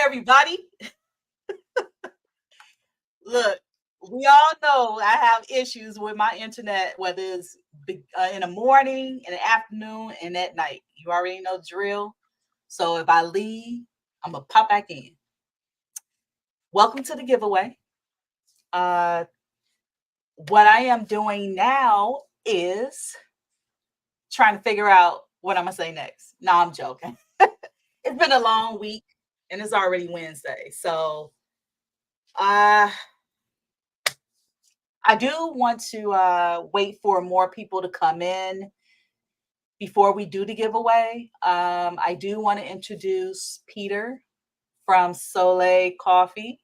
everybody. Look, we all know I have issues with my internet, whether it's in the morning, in the afternoon, and at night. You already know the drill. So if I leave, I'm gonna pop back in. Welcome to the giveaway. Uh, what I am doing now is trying to figure out what I'm gonna say next. No, I'm joking. It's been a long week, and it's already Wednesday. So uh, I do want to wait for more people to come in before we do the giveaway. I do want to introduce Peter from Solai Coffee.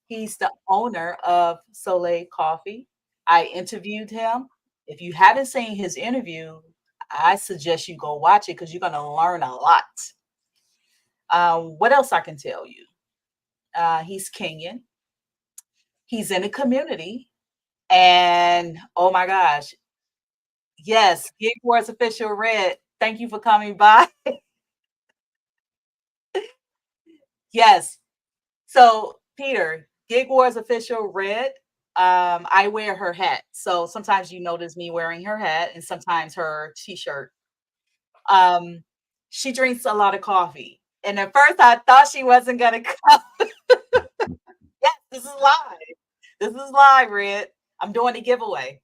He's the owner of Solai Coffee. I interviewed him. If you haven't seen his interview, I suggest you go watch it because you're going to learn a lot. What else I can tell you? He's Kenyan. He's in the community. And oh my gosh, yes, Gig Wars Official Red. Thank you for coming by. Yes. So, Peter, Gig Wars Official Red. I wear her hat. So sometimes you notice me wearing her hat and sometimes her t-shirt. Um, she drinks a lot of coffee. And at first I thought she wasn't gonna come. Yes, this is live. This is live, Red. I'm doing a giveaway.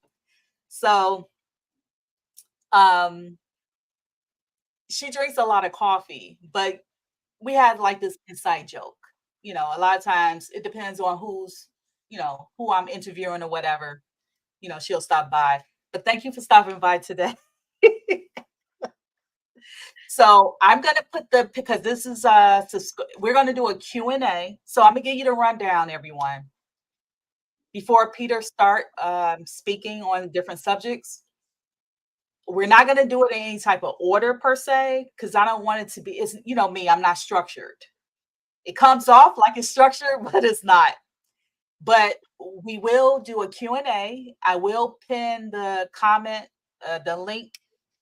So um she drinks a lot of coffee, but we had like this inside joke. A lot of times it depends on who I'm interviewing or whatever. She'll stop by. But thank you for stopping by today. So I'm gonna put because this is we're gonna do a Q&A. So I'm gonna give you the rundown, everyone. Before Peter start speaking on different subjects, we're not gonna do it in any type of order per se, because I don't want it to be. It's me. I'm not structured. It comes off like it's structured, but it's not. But we will do a Q&A. I will pin the comment, the link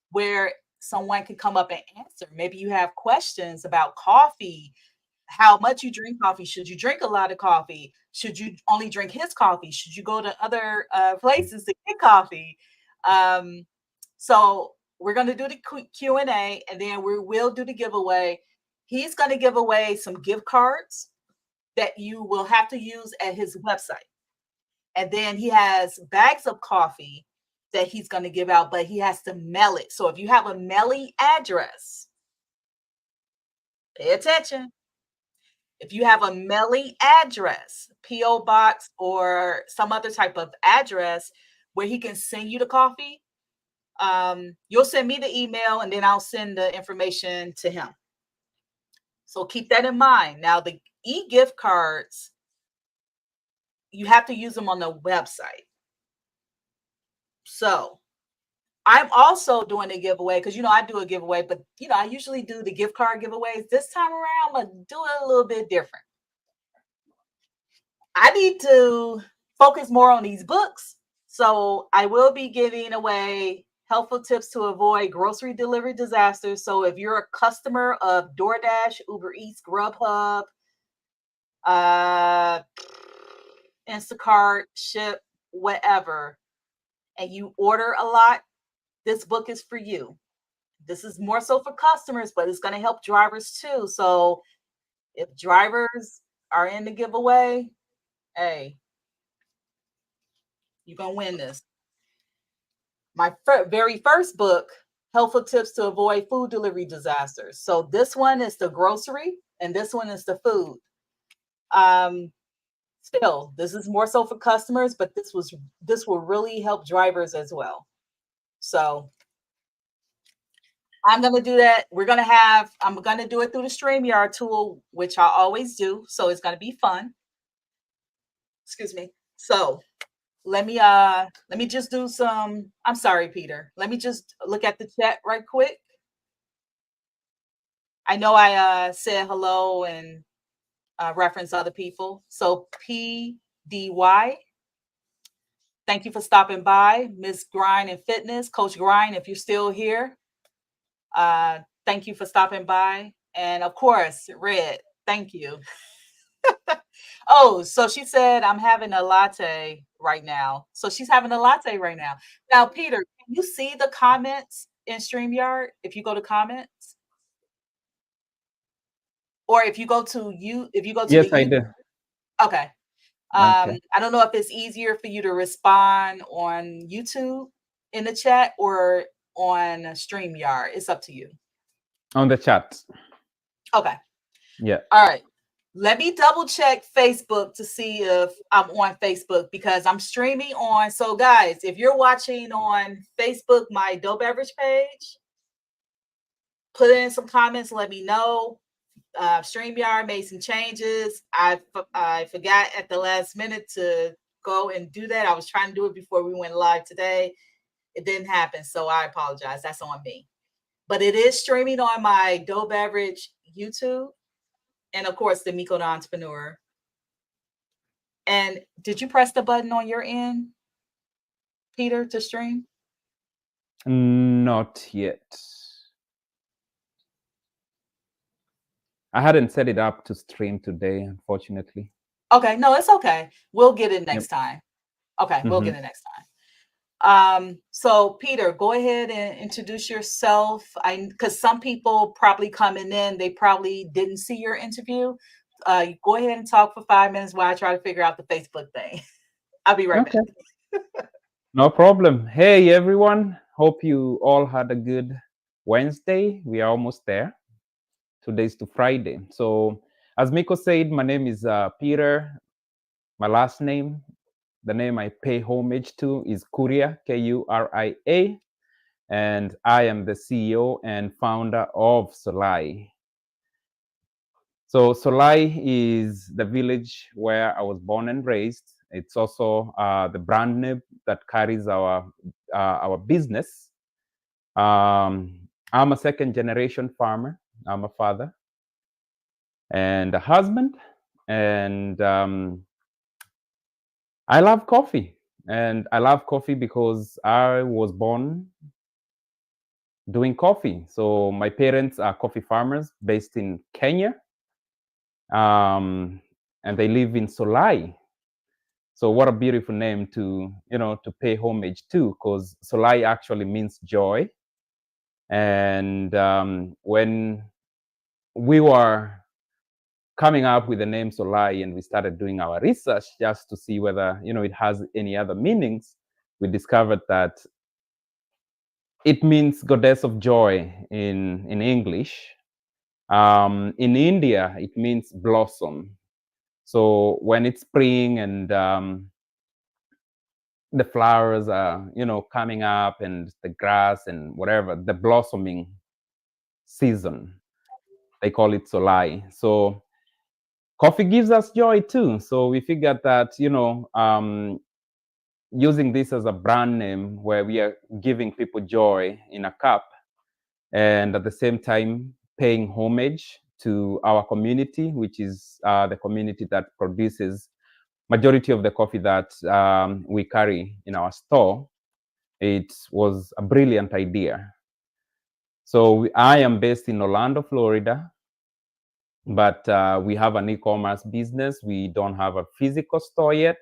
where someone can come up and answer. Maybe you have questions about coffee, how much you drink coffee. Should you drink a lot of coffee? Should you only drink his coffee? Should you go to other places to get coffee? So we're going to do the Q&A, and then we will do the giveaway. He's going to give away some gift cards that you will have to use at his website. And then he has bags of coffee that he's going to give out, but he has to mail it. So if you have a mailing address, pay attention. If you have a mailing address, P.O. box or some other type of address where he can send you the coffee, you'll send me the email and then I'll send the information to him. So keep that in mind. Now, the e-gift cards, you have to use them on the website. So I'm also doing a giveaway because, I do a giveaway, but, I usually do the gift card giveaways. This time around, I'm going to do it a little bit different. I need to focus more on these books. So I will be giving away helpful tips to avoid grocery delivery disasters. So if you're a customer of DoorDash, Uber Eats, Grubhub, Instacart, Ship, whatever, and you order a lot, this book is for you. This is more so for customers, but it's going to help drivers too. So if drivers are in the giveaway, hey, you're going to win this. My very first book, Helpful Tips to Avoid Food Delivery Disasters. So this one is the grocery and this one is the food. Still, this is more so for customers, but this will really help drivers as well. So I'm going to do that. I'm going to do it through the StreamYard tool, which I always do. So it's going to be fun. Excuse me. So let me just do some. I'm sorry, Peter. Let me just look at the chat right quick. I know I said hello and reference other people. So PDY, thank you for stopping by. Miss Grind and Fitness, Coach Grind, if you're still here, thank you for stopping by. And of course, Red, Thank you. Oh, so she said I'm having a latte right now. So she's having a latte right now. Now, Peter, can you see the comments in StreamYard if you go to comments? Or if you go to the Yes, I you do. okay. Okay. I don't know if it's easier for you to respond on YouTube in the chat or on StreamYard. It's up to you. On the chat. Okay. Yeah. All right. Let me double check Facebook to see if I'm on Facebook because I'm streaming on. So, guys, if you're watching on Facebook, my Doe Beverage page, put in some comments. Let me know. StreamYard made some changes. I forgot at the last minute to go and do that. I was trying to do it before we went live today. It didn't happen, so I apologize. That's on me. But it is streaming on my Doe Beverage YouTube and, of course, the Miko the Entrepreneur. And did you press the button on your end, Peter, to stream? Not yet. I hadn't set it up to stream today, unfortunately. Okay, no, it's okay. We'll get it next Yep. time. Okay, we'll Mm-hmm. get it next time. So Peter, go ahead and introduce yourself. Because some people probably coming in, they probably didn't see your interview. Go ahead and talk for 5 minutes while I try to figure out the Facebook thing. I'll be right Okay. back. No problem. Hey, everyone. Hope you all had a good Wednesday. We are almost there. Today's to Friday. So, as Miko said, my name is Peter. My last name, the name I pay homage to, is Kuria, Kuria. And I am the CEO and founder of Solai. So Solai is the village where I was born and raised. It's also the brand name that carries our business. I'm a second generation farmer. I'm a father and a husband, and I love coffee. And I love coffee because I was born doing coffee. So my parents are coffee farmers based in Kenya, and they live in Solai. So what a beautiful name to pay homage to, because Solai actually means joy. And when we were coming up with the name Solai and we started doing our research just to see whether it has any other meanings, we discovered that it means goddess of joy in English. In India, it means blossom. So when it's spring and the flowers are coming up and the grass and whatever, the blossoming season, they call it Solai. So coffee gives us joy too. So we figured that using this as a brand name where we are giving people joy in a cup, and at the same time paying homage to our community, which is the community that produces majority of the coffee that we carry in our store. It was a brilliant idea. So I am based in Orlando, Florida, but we have an e-commerce business. We don't have a physical store yet,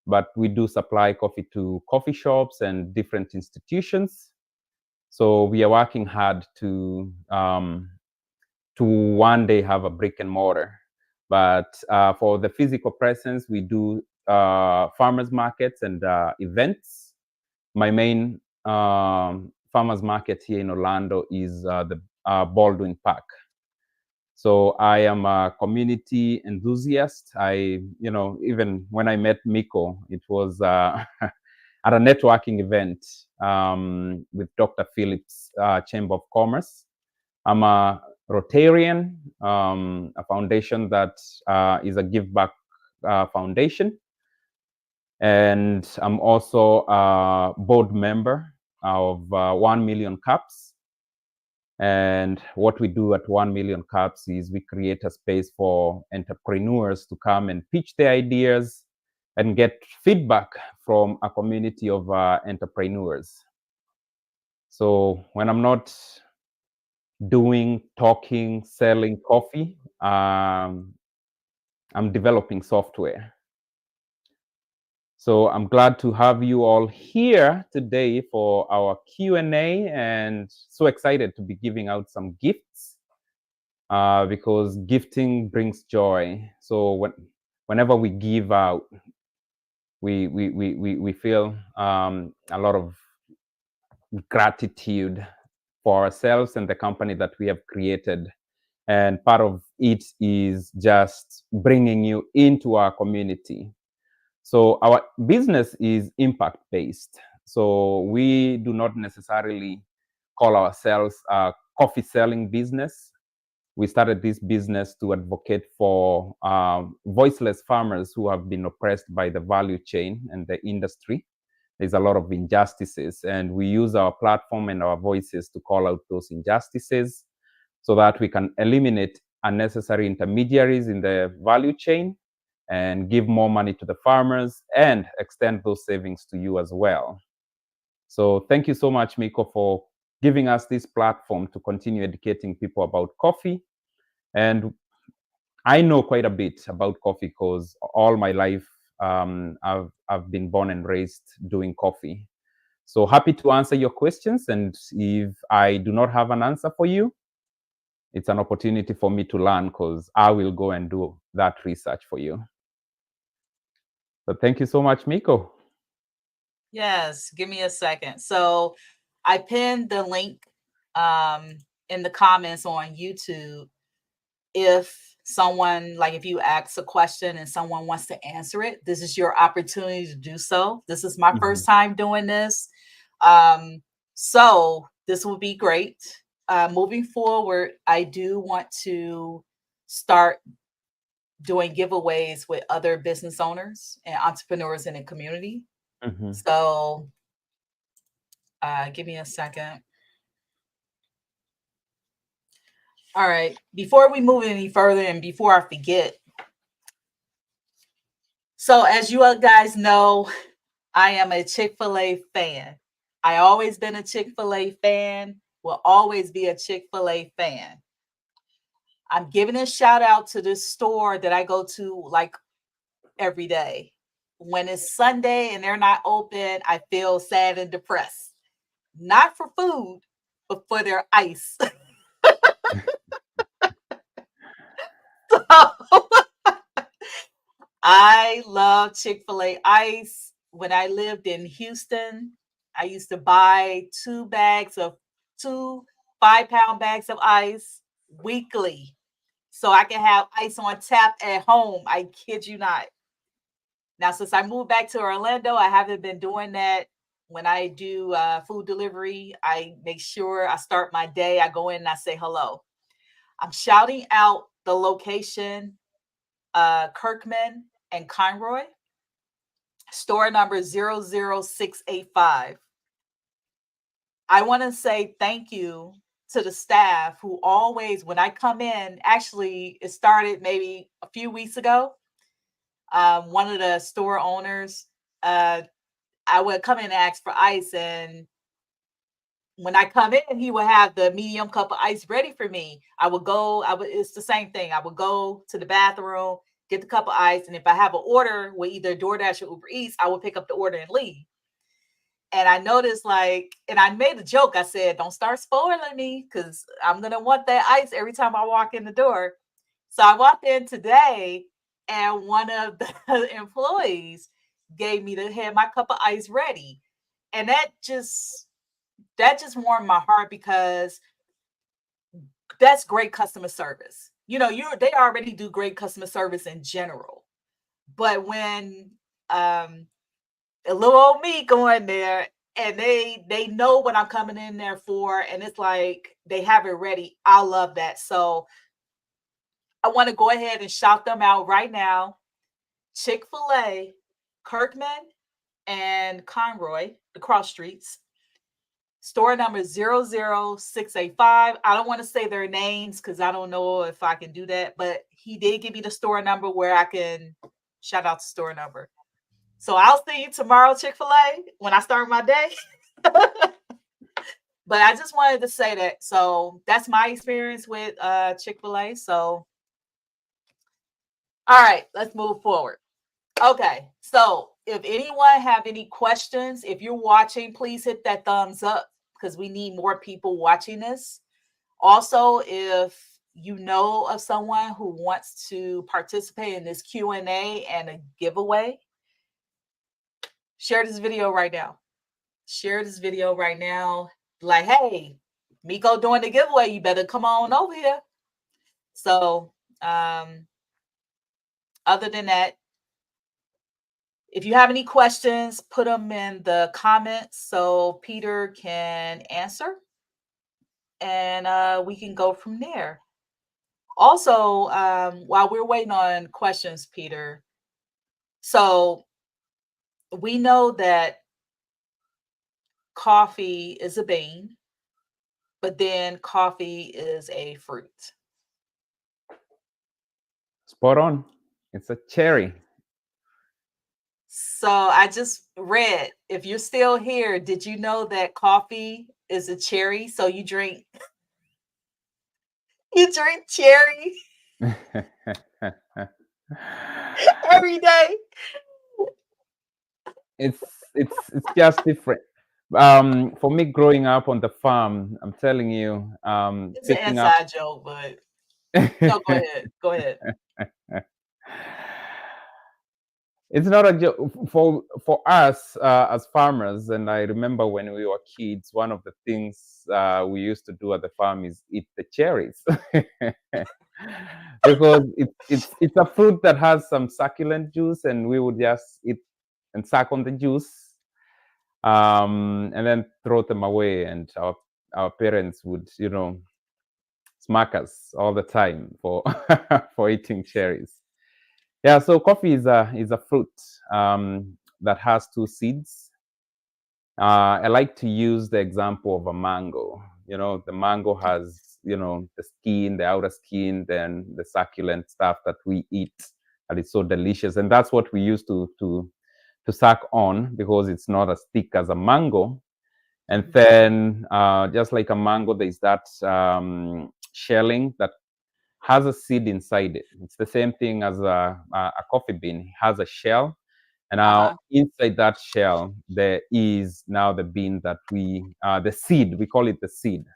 but we do supply coffee to coffee shops and different institutions. So we are working hard to one day have a brick and mortar. But for the physical presence, we do farmers markets and events. My main farmers market here in Orlando is the Baldwin Park. So I am a community enthusiast. Even when I met Miko, it was at a networking event with Dr. Phillips Chamber of Commerce. I'm a Rotarian, a foundation that is a give back foundation. And I'm also a board member of 1 Million Cups. And what we do at 1 Million Cups is we create a space for entrepreneurs to come and pitch their ideas and get feedback from a community of entrepreneurs. So when I'm not doing, talking, selling coffee. I'm developing software. So I'm glad to have you all here today for our Q&A, and so excited to be giving out some gifts because gifting brings joy. So whenever we give out, we feel a lot of gratitude for ourselves and the company that we have created. And part of it is just bringing you into our community. So our business is impact based. So we do not necessarily call ourselves a coffee selling business. We started this business to advocate for voiceless farmers who have been oppressed by the value chain and the industry. There's a lot of injustices, and we use our platform and our voices to call out those injustices so that we can eliminate unnecessary intermediaries in the value chain and give more money to the farmers and extend those savings to you as well. So thank you so much, Miko, for giving us this platform to continue educating people about coffee. And I know quite a bit about coffee because all my life I've been born and raised doing coffee. So happy to answer your questions. And if I do not have an answer for you, it's an opportunity for me to learn because I will go and do that research for you. So thank you so much, Miko. Yes, give me a second. So I pinned the link in the comments on YouTube. If someone, like if you ask a question and someone wants to answer it, this is your opportunity to do so. This is my first time doing this. So this will be great. Moving forward, I do want to start doing giveaways with other business owners and entrepreneurs in the community. So give me a second. All right. Before we move any further and before I forget. So as you guys know, I am a Chick-fil-A fan. I always been a Chick-fil-A fan, will always be a Chick-fil-A fan. I'm giving a shout out to this store that I go to like every day. When it's Sunday and they're not open, I feel sad and depressed. Not for food, but for their ice. I love Chick-fil-A ice. When I lived in Houston, I used to buy two 5-pound bags of ice weekly so I can have ice on tap at home. I kid you not. Now, since I moved back to Orlando, I haven't been doing that. When I do food delivery, I make sure I start my day. I go in and I say hello. I'm shouting out the location, Kirkman and Conroy, store number 00685. I want to say thank you to the staff who always, when I come in, actually, it started maybe a few weeks ago. One of the store owners, I would come in and ask for ice, and when I come in, he would have the medium cup of ice ready for me. It's the same thing. I would go to the bathroom, get the cup of ice, and if I have an order with either DoorDash or Uber Eats, I would pick up the order and leave. And I noticed, and I made a joke. I said, don't start spoiling me because I'm going to want that ice every time I walk in the door. So I walked in today, and one of the employees gave me had my cup of ice ready. And that just warmed my heart because that's great customer service. They already do great customer service in general. But when a little old me go in there and they know what I'm coming in there for, and it's like they have it ready, I love that. So I want to go ahead and shout them out right now. Chick-fil-A, Kirkman, and Conroy, the cross streets. Store number 00685. I don't want to say their names because I don't know if I can do that, but he did give me the store number where I can shout out the store number. So I'll see you tomorrow, Chick-fil-A, when I start my day. But But I just wanted to say that. So that's my experience with Chick-fil-A. So all right, let's move forward. Okay, so if anyone have any questions, if you're watching, please hit that thumbs up because we need more people watching this. Also, if you know of someone who wants to participate in this Q&A and a giveaway, share this video right now. Share this video right now. Like, hey, Miko doing the giveaway. You better come on over here. So, other than that, if you have any questions, put them in the comments so Peter can answer, and we can go from there. Also, while we're waiting on questions, Peter, so we know that coffee is a bean, but then coffee is a fruit. Spot on. It's a cherry. So I just read, if you're still here, did you know that coffee is a cherry? So you drink cherry every day. It's just different. For me, growing up on the farm, I'm telling you, It's an picking up. inside joke, but no, go ahead. Go ahead. It's not a joke for us as farmers. And I remember when we were kids, one of the things we used to do at the farm is eat the cherries. Because it's a fruit that has some succulent juice, and we would just eat and suck on the juice, and then throw them away. And our parents would, smack us all the time for for eating cherries. Yeah, so coffee is a fruit that has two seeds. I like to use the example of a mango. The mango has, the skin, the outer skin, then the succulent stuff that we eat, that is so delicious. And that's what we use to suck on, because it's not as thick as a mango. And then just like a mango, there's that shelling that has a seed inside it. It's the same thing as a coffee bean. It has a shell. And now inside that shell, there is now the bean that the seed, we call it the seed.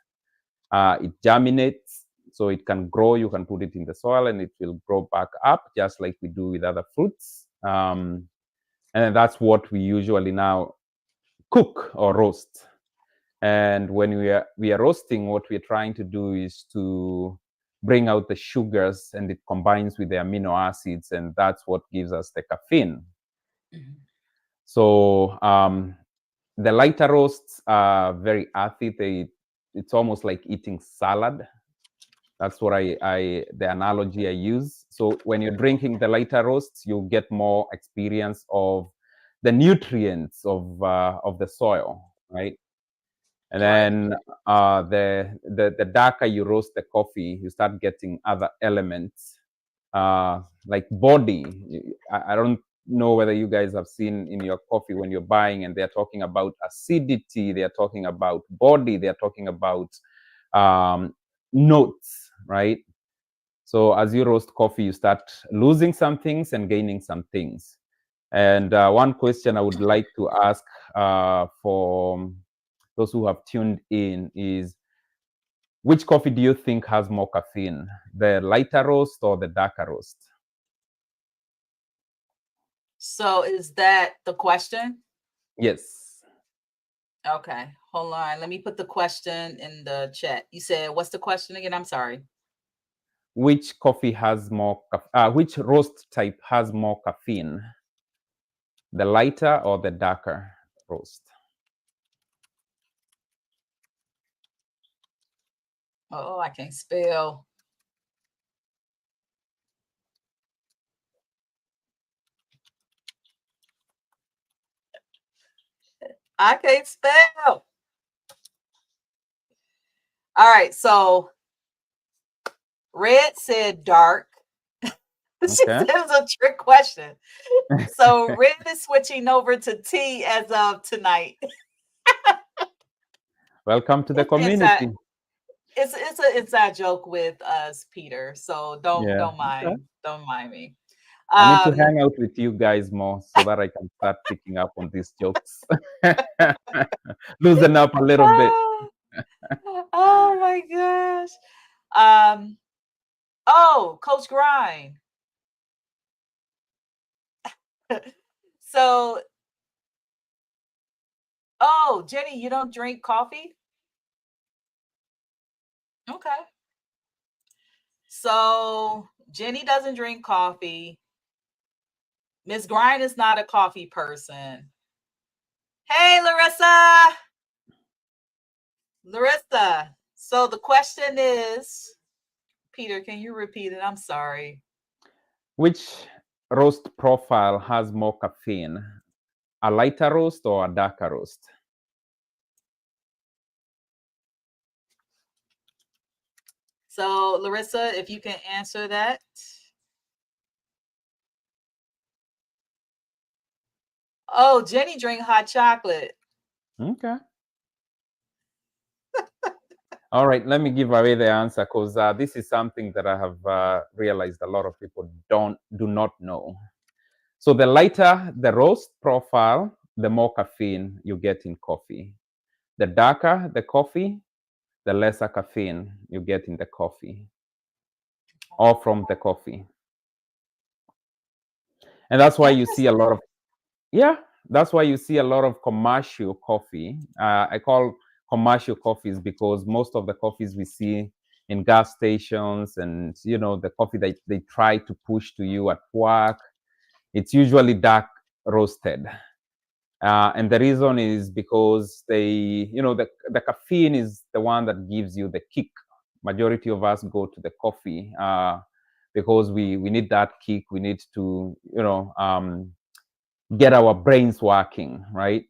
It germinates, so it can grow. You can put it in the soil and it will grow back up, just like we do with other fruits. And that's what we usually now cook or roast. And when we are roasting, what we're trying to do is to bring out the sugars, and it combines with the amino acids, and that's what gives us the caffeine. So the lighter roasts are very earthy. It's almost like eating salad. That's what the analogy I use. So when you're drinking the lighter roasts, you get more experience of the nutrients of the soil, right? And then the darker you roast the coffee, you start getting other elements like body. I don't know whether you guys have seen in your coffee when you're buying, and they're talking about acidity, they're talking about body, they're talking about notes, right? So as you roast coffee, you start losing some things and gaining some things. And one question I would like to ask for those who have tuned in is, which coffee do you think has more caffeine, the lighter roast or the darker roast? So is that the question? Yes. Okay, hold on. Let me put the question in the chat. You said, what's the question again? I'm sorry. Which coffee has more, which roast type has more caffeine, the lighter or the darker roast? Oh, I can't spell. I can't spell. All right, so Red said dark. She said it was a trick question. So Red is switching over to tea as of tonight. Welcome to the It's inside. community. It's an inside joke with us, Peter. So don't Yeah. don't Okay. mind don't mind me. I need to Um, hang out with you guys more so that I can start picking up on these jokes. Loosen up a little bit. oh, oh my gosh. Um, oh, Coach Grind. So, oh, Jenny, you don't drink coffee? Okay. So Jenny doesn't drink coffee. Miss Grind is not a coffee person. Hey, Larissa. Larissa. So the question is, Peter, can you repeat it? I'm sorry. Which roast profile has more caffeine? A lighter roast or a darker roast? So, Larissa, if you can answer that. Oh, Jenny drink hot chocolate. Okay. All right, let me give away the answer because this is something that I have realized a lot of people do not know. So the lighter the roast profile, the more caffeine you get in coffee. The darker the coffee, the lesser caffeine you get in the coffee or from the coffee. And that's why you see a lot of, yeah, that's why you see a lot of commercial coffee. I call commercial coffees because most of the coffees we see in gas stations and, you know, the coffee that they try to push to you at work, it's usually dark roasted. And the reason is because the caffeine is the one that gives you the kick. Majority of us go to the coffee because we need that kick. We need to, get our brains working, right?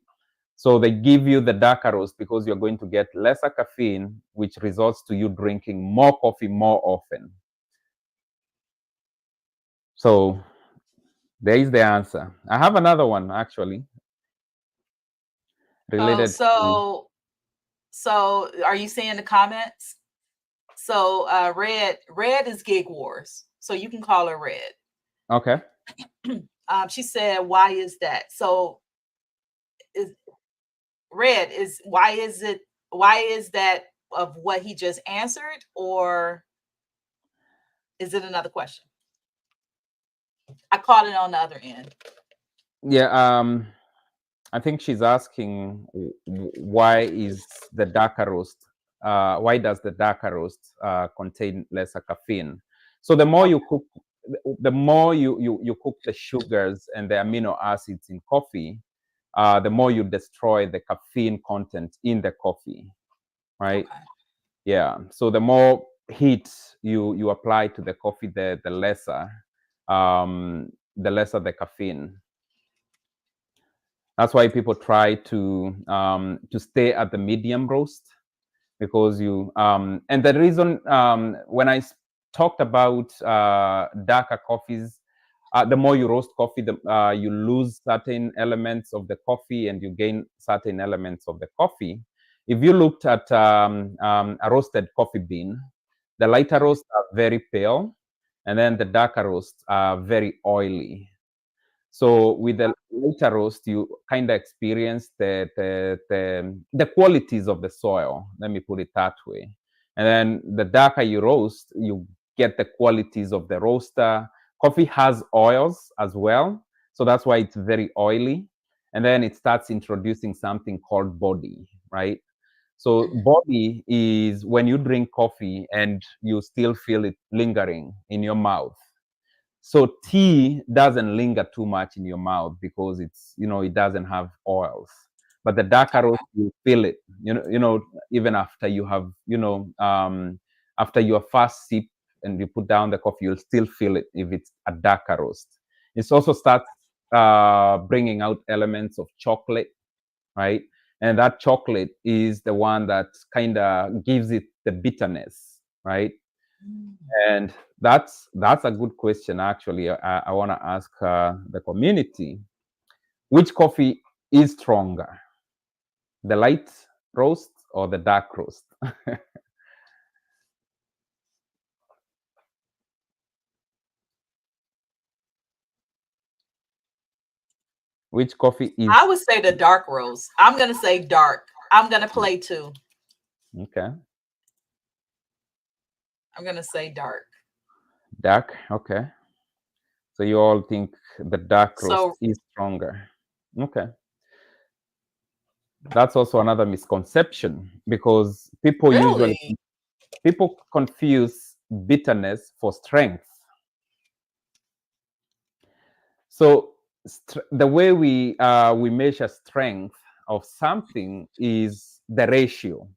So they give you the darker roast because you're going to get lesser caffeine, which results to you drinking more coffee more often. So there is the answer. I have another one actually Oh, related to. so are you seeing the comments? So Red is Gig Wars. So you can call her Red. Okay. She said, why is that? So is Red is why is that of what he just answered, or is it another question? I caught it on the other end. Yeah. I think she's asking why is the darker roast? Why does the darker roast contain lesser caffeine? So the more Okay. you cook, the more you cook the sugars and the amino acids in coffee, the more you destroy the caffeine content in the coffee, right? Okay. Yeah. So the more heat you apply to the coffee, the lesser the caffeine. That's why people try to stay at the medium roast because and the reason when I talked about darker coffees, the more you roast coffee, you lose certain elements of the coffee and you gain certain elements of the coffee. If you looked at a roasted coffee bean, the lighter roasts are very pale, and then the darker roasts are very oily. So with the later roast, you kind of experience the qualities of the soil. Let me put it that way. And then the darker you roast, you get the qualities of the roaster. Coffee has oils as well, so that's why it's very oily. And then it starts introducing something called body, right? So body is when you drink coffee and you still feel it lingering in your mouth. So tea doesn't linger too much in your mouth because it doesn't have oils. But the darker roast, Okay. you feel it. Even after you have, after your first sip and you put down the coffee, you'll still feel it if it's a darker roast. It also starts bringing out elements of chocolate, right? And that chocolate is the one that kind of gives it the bitterness, right? Mm. And that's a good question. Actually, I want to ask the community: which coffee is stronger, the light roast or the dark roast? Which coffee is I would say the dark roast. I'm gonna say dark. I'm gonna play too. okay? I'm gonna say dark. Dark, okay. So you all think the dark roast So is stronger. Okay. That's also another misconception because really, people confuse bitterness for strength. So the way we measure strength of something is the ratio.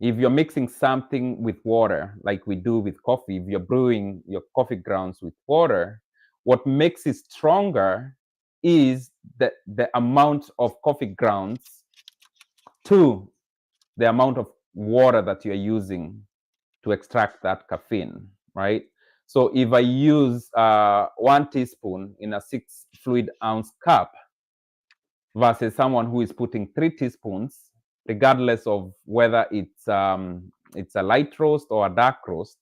If you're mixing something with water, like we do with coffee, if you're brewing your coffee grounds with water, what makes it stronger is the amount of coffee grounds to the amount of water that you're using to extract that caffeine, right? So if I use 1 teaspoon in a 6 fluid ounce cup versus someone who is putting 3 teaspoons, regardless of whether it's a light roast or a dark roast,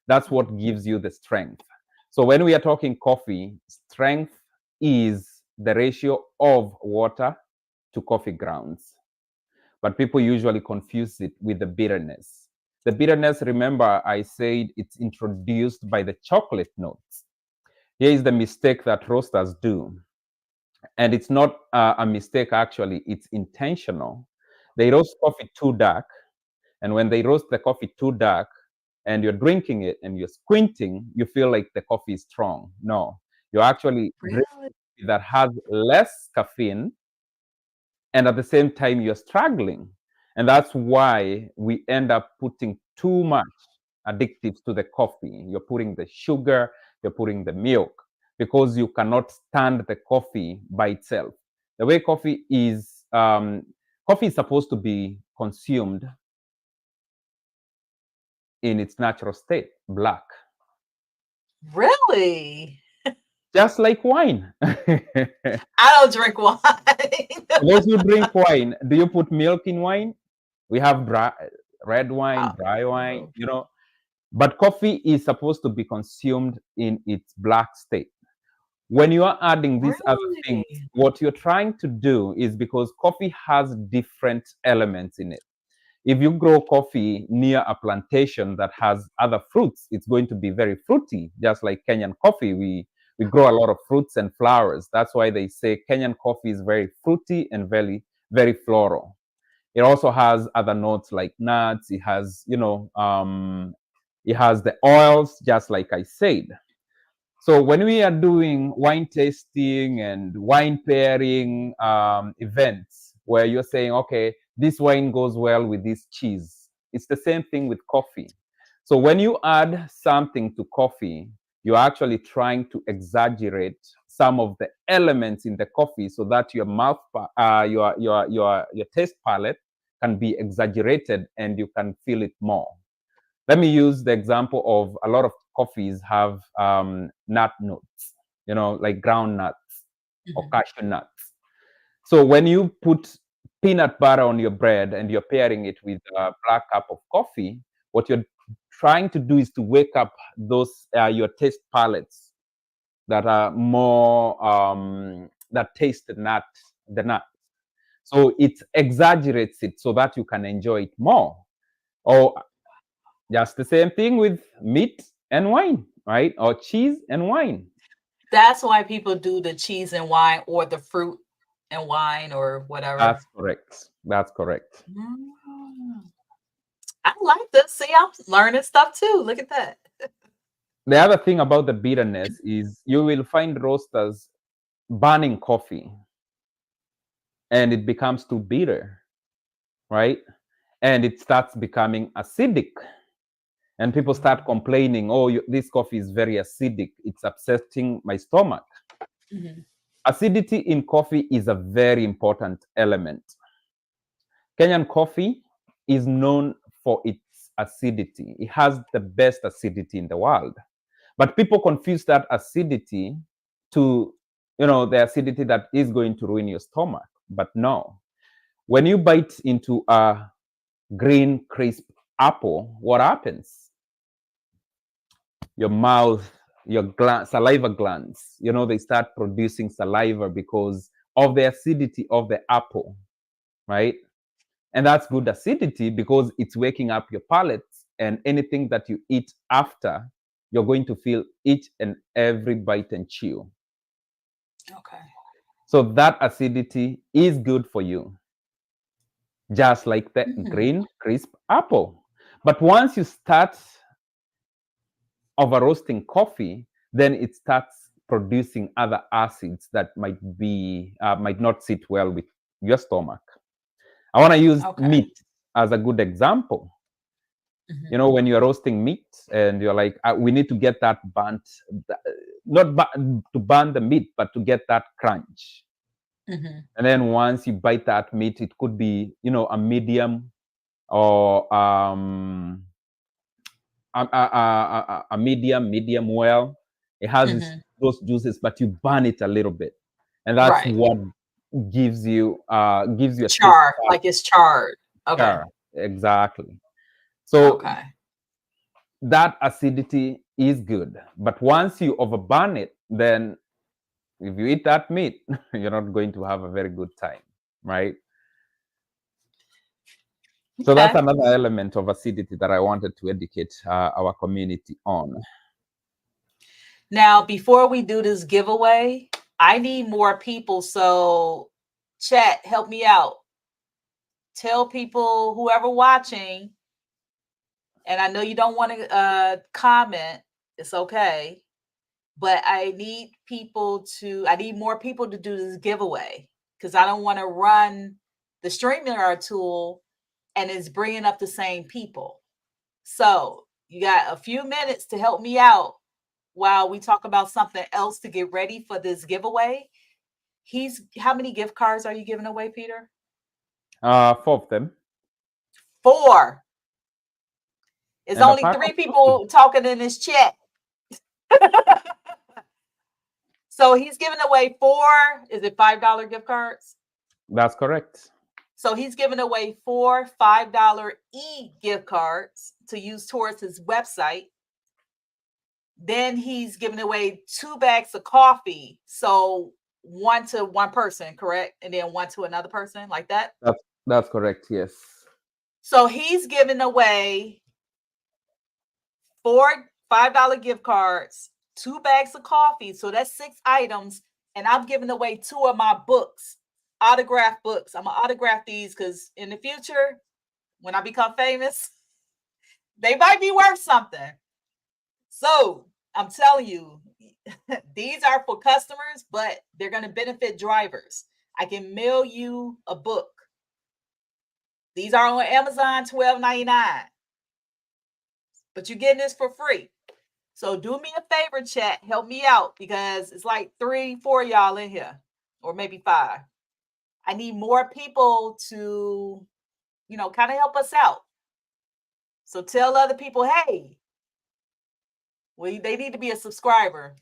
that's what gives you the strength. So when we are talking coffee, strength is the ratio of water to coffee grounds. But people usually confuse it with the bitterness. The bitterness, remember, I said it's introduced by the chocolate notes. Here is the mistake that roasters do. And it's not a mistake, actually, it's intentional. They roast coffee too dark. And when they roast the coffee too dark and you're drinking it and you're squinting, you feel like the coffee is strong. No, you're actually drinking really, that has less caffeine, and at the same time you're struggling, and that's why we end up putting too much additives to the coffee. You're putting the sugar, you're putting the milk, because you cannot stand the coffee by itself. The way coffee is supposed to be consumed in its natural state, black, really. just like wine. I don't drink wine. Those who drink wine, do you put milk in wine? We have red wine, Oh, dry wine, no. but coffee is supposed to be consumed in its black state. When you are adding these other things, Really? what you're trying to do is, because coffee has different elements in it. If you grow coffee near a plantation that has other fruits, it's going to be very fruity, just like Kenyan coffee. We grow a lot of fruits and flowers. That's why they say Kenyan coffee is very fruity and very floral. It also has other notes like nuts. It has, it has the oils, just like I said. So when we are doing wine tasting and wine pairing events, where you're saying, okay, this wine goes well with this cheese, it's the same thing with coffee. So when you add something to coffee, you're actually trying to exaggerate some of the elements in the coffee so that your your taste palette can be exaggerated and you can feel it more. Let me use the example of a lot of coffees have nut notes, like ground nuts or Mhm. cashew nuts. So when you put peanut butter on your bread and you're pairing it with a black cup of coffee, what you're trying to do is to wake up those your taste palettes that are more that taste the nut. So it exaggerates it so that you can enjoy it more. Or just the same thing with meat and wine, right? Or cheese and wine. That's why people do the cheese and wine or the fruit and wine or That's whatever. correct. That's correct. Mm. I like this. See, I'm learning stuff too. Look at that. The other thing about the bitterness is you will find roasters burning coffee and it becomes too bitter, right? And it starts becoming acidic. And people start complaining, oh, this coffee is very acidic. It's upsetting my stomach. Mhm. Acidity in coffee is a very important element. Kenyan coffee is known for its acidity. It has the best acidity in the world. But people confuse that acidity to, the acidity that is going to ruin your stomach. But no. When you bite into a green, crisp apple, what happens? Your mouth, your saliva glands, they start producing saliva because of the acidity of the apple, right? And that's good acidity because it's waking up your palate, and anything that you eat after, you're going to feel each and every bite and chew. Okay. So that acidity is good for you, just like the green, crisp apple. But once you start over roasting coffee, then it starts producing other acids that might not sit well with your stomach. I want to use Okay. meat as a good example. Mm-hmm. When you're roasting meat and you're like, we need to get that burnt, not to burn the meat, but to get that crunch. Mm-hmm. And then once you bite that meat, it could be, a medium or a medium well. It has Mm-hmm. those juices, but you burn it a little bit, and that's Right. what gives you a taste Char, like it's charred. Okay. char. Exactly. So Okay. that acidity is good, but once you overburn it, then if you eat that meat, you're not going to have a very good time, right? So that's Okay. another element of acidity that I wanted to educate our community on. Now, before we do this giveaway, I need more people. So, chat, help me out. Tell people, whoever watching, and I know you don't want to comment. It's okay, but I need more people to do this giveaway because I don't want to run the StreamYard tool and it's bringing up the same people. So you got a few minutes to help me out while we talk about something else to get ready for this giveaway. How many gift cards are you giving away, Peter? 4 of them. 4. It's And a only pack of 3 cookies. people talking in this chat. So he's giving away 4, is it $5 gift cards? That's correct. So he's giving away 4 $5 gift cards to use towards his website. Then he's giving away 2 bags of coffee. So one to one person, correct? And then one to another person, like that. That's correct. Yes. So he's giving away 4 $5 gift cards, 2 bags of coffee. So that's 6 items. And I'm giving away 2 of my books, autographed books. I'm gonna autograph these because in the future, when I become famous, they might be worth something. So I'm telling you, these are for customers, but they're going to benefit drivers. I can mail you a book. These are on Amazon, $12.99. But you're getting this for free. So do me a favor, chat. Help me out because it's like 3, 4 y'all in here, or maybe 5. I need more people to, kind of help us out. So tell other people, hey, they need to be a subscriber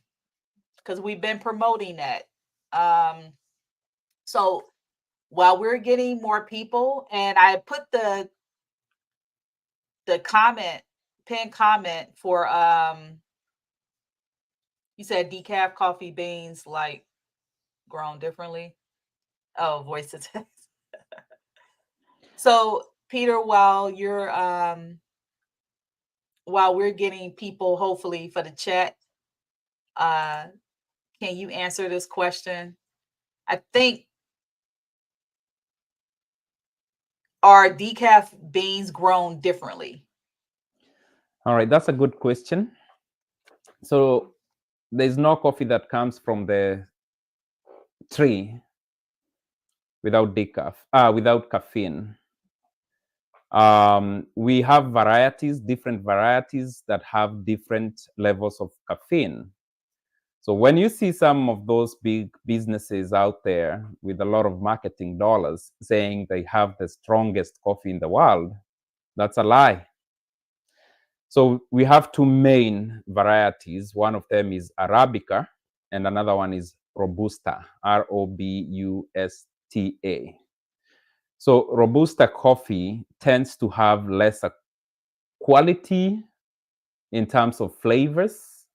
because we've been promoting that. So while we're getting more people, and I put the pin comment for you said decaf coffee beans like grown differently. Oh, voice to text. So Peter, while we're getting people hopefully for the chat, uh can you answer this question? I think, are decaf beans grown differently? All right. That's a good question. So there's no coffee that comes from the tree without caffeine. We have different varieties that have different levels of caffeine. So when you see some of those big businesses out there with a lot of marketing dollars saying they have the strongest coffee in the world, that's a lie. So we have 2 main varieties. One of them is Arabica and another one is Robusta, Robusta. So Robusta coffee tends to have lesser quality in terms of flavors,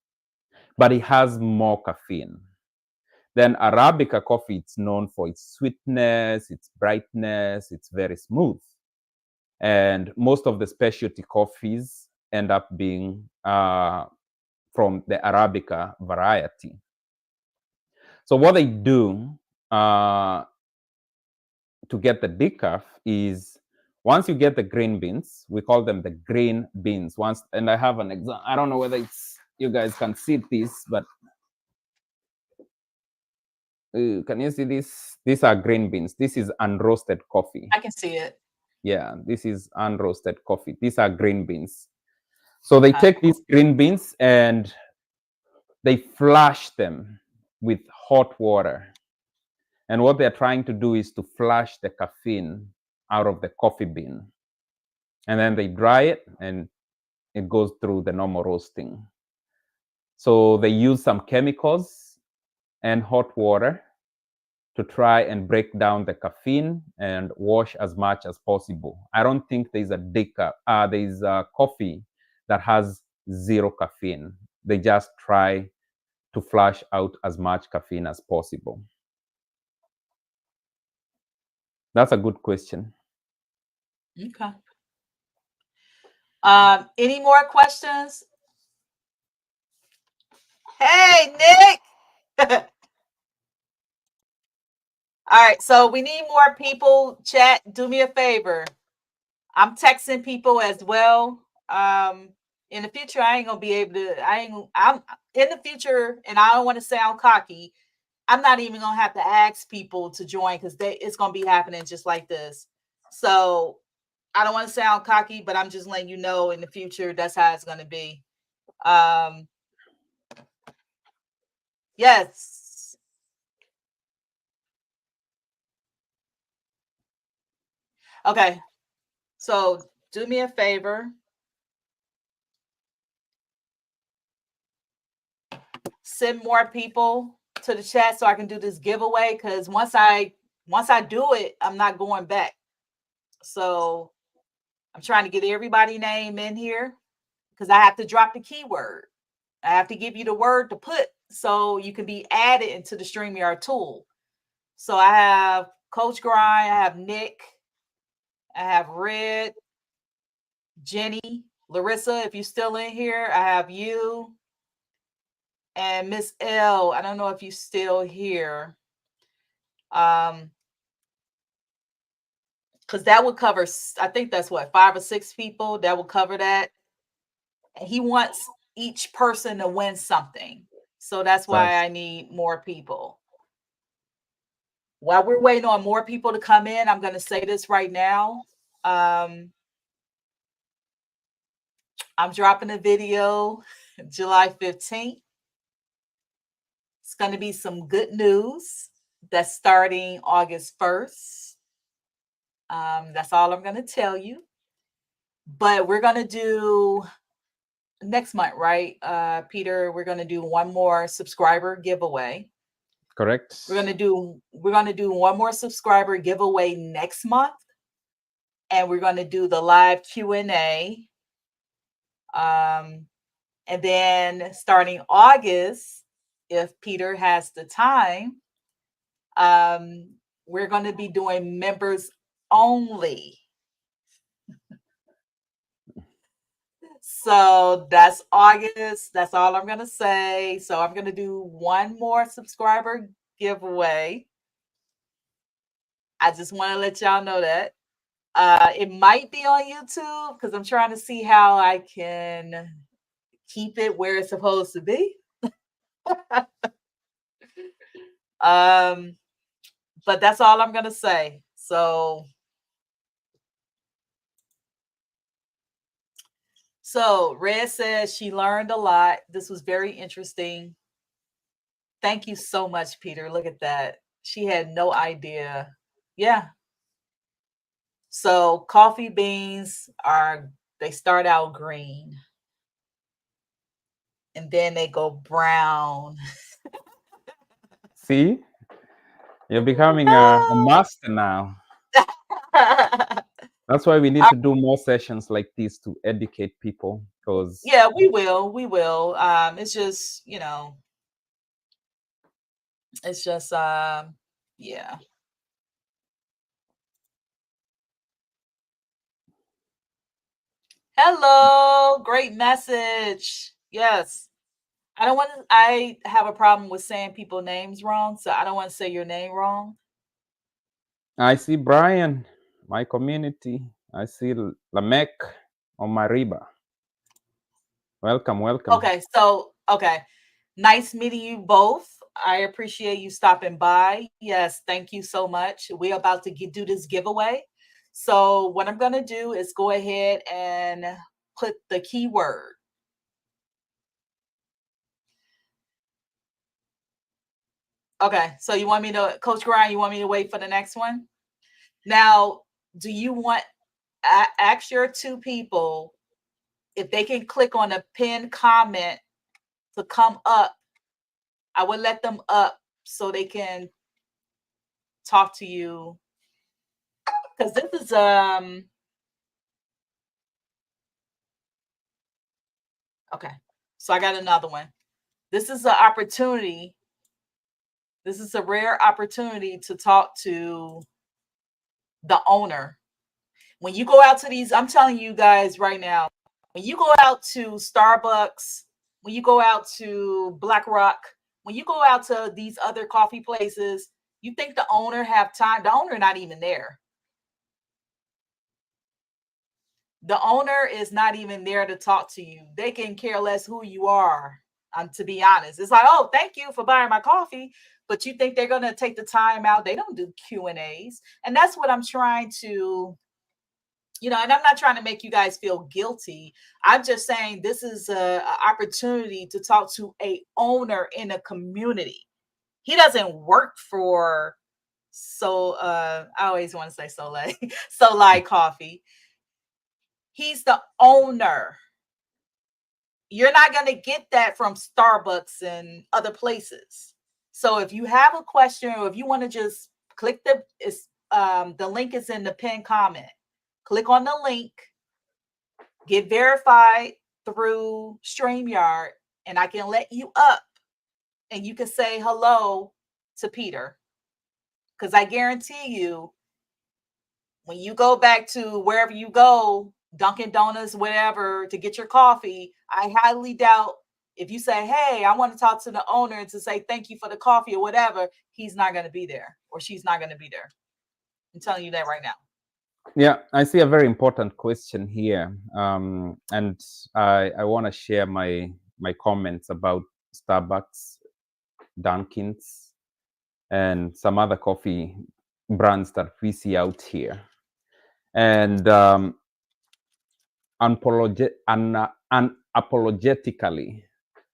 but it has more caffeine. Then Arabica coffee, it's known for its sweetness, its brightness, it's very smooth. And most of the specialty coffees end up being from the Arabica variety. So what they do to get the decaf is, once you get the green beans, we call them the green beans. And I have an example. I don't know whether you guys can see this, but can you see this? These are green beans. This is unroasted coffee. I can see it. Yeah, this is unroasted coffee. These are green beans. So they take these green beans and they flush them with hot water. And what they're trying to do is to flush the caffeine out of the coffee bean. And then they dry it and it goes through the normal roasting. So they use some chemicals and hot water to try and break down the caffeine and wash as much as possible. I don't think there's a coffee that has zero caffeine. They just try to flush out as much caffeine as possible. That's a good question. Okay. Any more questions? Hey, Nick. All right, so we need more people. Chat, do me a favor. I'm texting people as well. In the future, I ain't gonna be able to. I'm in the future, and I don't want to sound cocky. I'm not even gonna have to ask people to join because it's gonna be happening just like this. So I don't want to sound cocky, but I'm just letting you know in the future that's how it's gonna be. Yes. Okay. So do me a favor. Send more people to the chat so I can do this giveaway, because once I do it, I'm not going back. So I'm trying to get everybody's name in here because I have to drop the keyword. I have to give you the word to put so you can be added into the StreamYard tool. So I have Coach Grind, I have Nick, I have Red, Jenny, Larissa, if you're still in here, I have you, and Miss L. I don't know if you're still here. Because that would cover, I think that's what, 5 or 6 people that would cover that. And he wants each person to win something. So that's why I need more people. While we're waiting on more people to come in, I'm going to say this right now. I'm dropping a video July 15th. It's going to be some good news that's starting August 1st. That's all I'm going to tell you. But we're going to do next month, right, Peter? We're going to do one more subscriber giveaway. Correct. We're going to do one more subscriber giveaway next month, and we're going to do the live Q&A. And then starting August, if Peter has the time, we're going to be doing members only. So that's August. That's all I'm going to say. So I'm going to do one more subscriber giveaway. I just want to let y'all know that. It might be on YouTube because I'm trying to see how I can keep it where it's supposed to be. But that's all I'm going to say. So Red says she learned a lot. This was very interesting. Thank you so much, Peter. Look at that. She had no idea. Yeah. So coffee beans they start out green and then they go brown. See? You're becoming a master now. That's why we need to do more sessions like this to educate people, because Yeah, we will. We will. It's just, it's just, yeah. Hello, great message. Yes. I have a problem with saying people names wrong, so I don't want to say your name wrong. I see Brian, my community. I see Lamek on Mariba. Welcome, welcome. Okay. Nice meeting you both. I appreciate you stopping by. Yes, thank you so much. We're about to do this giveaway. So what I'm going to do is go ahead and put the keyword. Okay, so you want me to, Coach Grind, you want me to wait for the next one? Now, do you want, ask your two people if they can click on a pinned comment to come up. I would let them up so they can talk to you, because this is okay. So I got another one. This is an opportunity. This is a rare opportunity to talk to the owner. When you go out to these, I'm telling you guys right now, when you go out to Starbucks, when you go out to BlackRock, when you go out to these other coffee places, you think the owner have time? The owner not even there. The owner is not even there to talk to you. They can care less who you are. To be honest, it's like, oh, thank you for buying my coffee, but you think they're gonna take the time out? They don't do Q&As, and that's what I'm trying to, and I'm not trying to make you guys feel guilty. I'm just saying this is a opportunity to talk to a owner in a community. He doesn't work for, I always want to say Solai, Solai Coffee. He's the owner. You're not going to get that from Starbucks and other places. So if you have a question, or if you want to just click the link is in the pinned comment. Click on the link, get verified through StreamYard, and I can let you up and you can say hello to Peter. Because I guarantee you, when you go back to wherever you go, Dunkin' Donuts, whatever, to get your coffee, I highly doubt if you say, hey, I want to talk to the owner to say thank you for the coffee or whatever, he's not going to be there or she's not going to be there. I'm telling you that right now. Yeah, I see a very important question here. And I want to share my comments about Starbucks, Dunkin's, and some other coffee brands that we see out here. And unapologetically,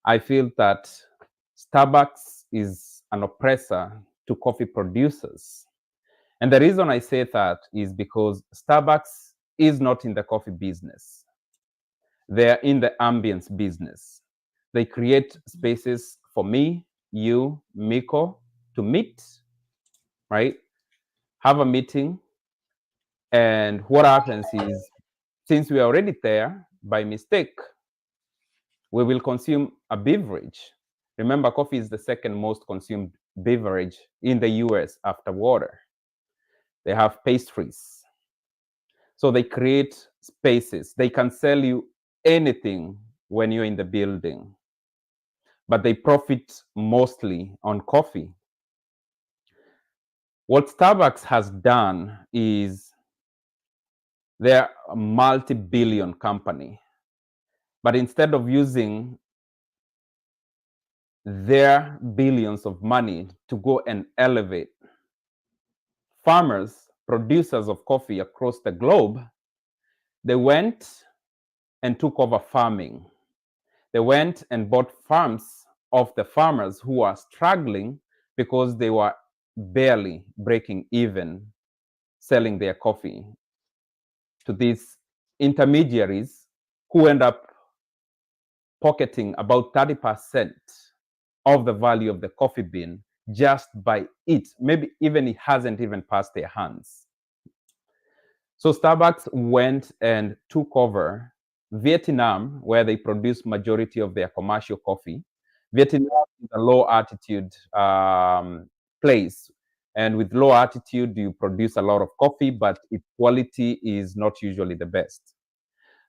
I feel that Starbucks is an oppressor to coffee producers. And the reason I say that is because Starbucks is not in the coffee business. They're in the ambience business. They create spaces for me, you, Miko, to meet, right? Have a meeting. And what happens is, since we are already there by mistake, we will consume a beverage. Remember, coffee is the second most consumed beverage in the US after water. They have pastries. So they create spaces. They can sell you anything when you're in the building, but they profit mostly on coffee. What Starbucks has done is they're a multi-billion company, but instead of using their billions of money to go and elevate farmers, producers of coffee across the globe, they went and took over farming. They went and bought farms of the farmers who are struggling because they were barely breaking even selling their coffee to these intermediaries who end up pocketing about 30% of the value of the coffee bean just by it. Maybe even it hasn't even passed their hands. So Starbucks went and took over Vietnam, where they produce majority of their commercial coffee. Vietnam is a low altitude place, and with low altitude, you produce a lot of coffee, but its quality is not usually the best.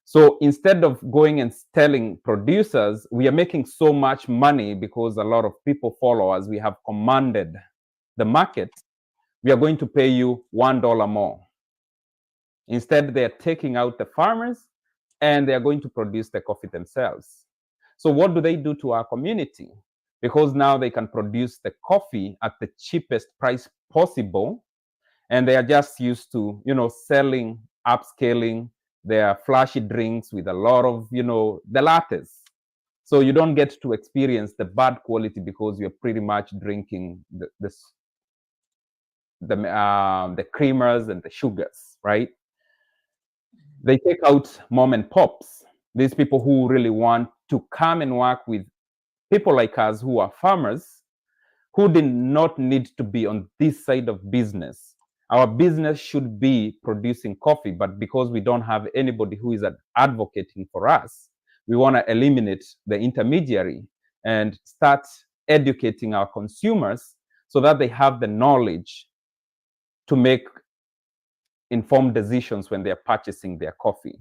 So instead of going and telling producers, we are making so much money because a lot of people follow us, we have commanded the market, we are going to pay you $1 more. Instead, they are taking out the farmers and they are going to produce the coffee themselves. So what do they do to our community? Because now they can produce the coffee at the cheapest price possible, and they are just used to, selling, upscaling their flashy drinks with a lot of, the lattes. So you don't get to experience the bad quality because you're pretty much drinking the creamers and the sugars, right? They take out mom and pops, these people who really want to come and work with people like us who are farmers, who did not need to be on this side of business. Our business should be producing coffee, but because we don't have anybody who is advocating for us, we want to eliminate the intermediary and start educating our consumers so that they have the knowledge to make informed decisions when they're purchasing their coffee.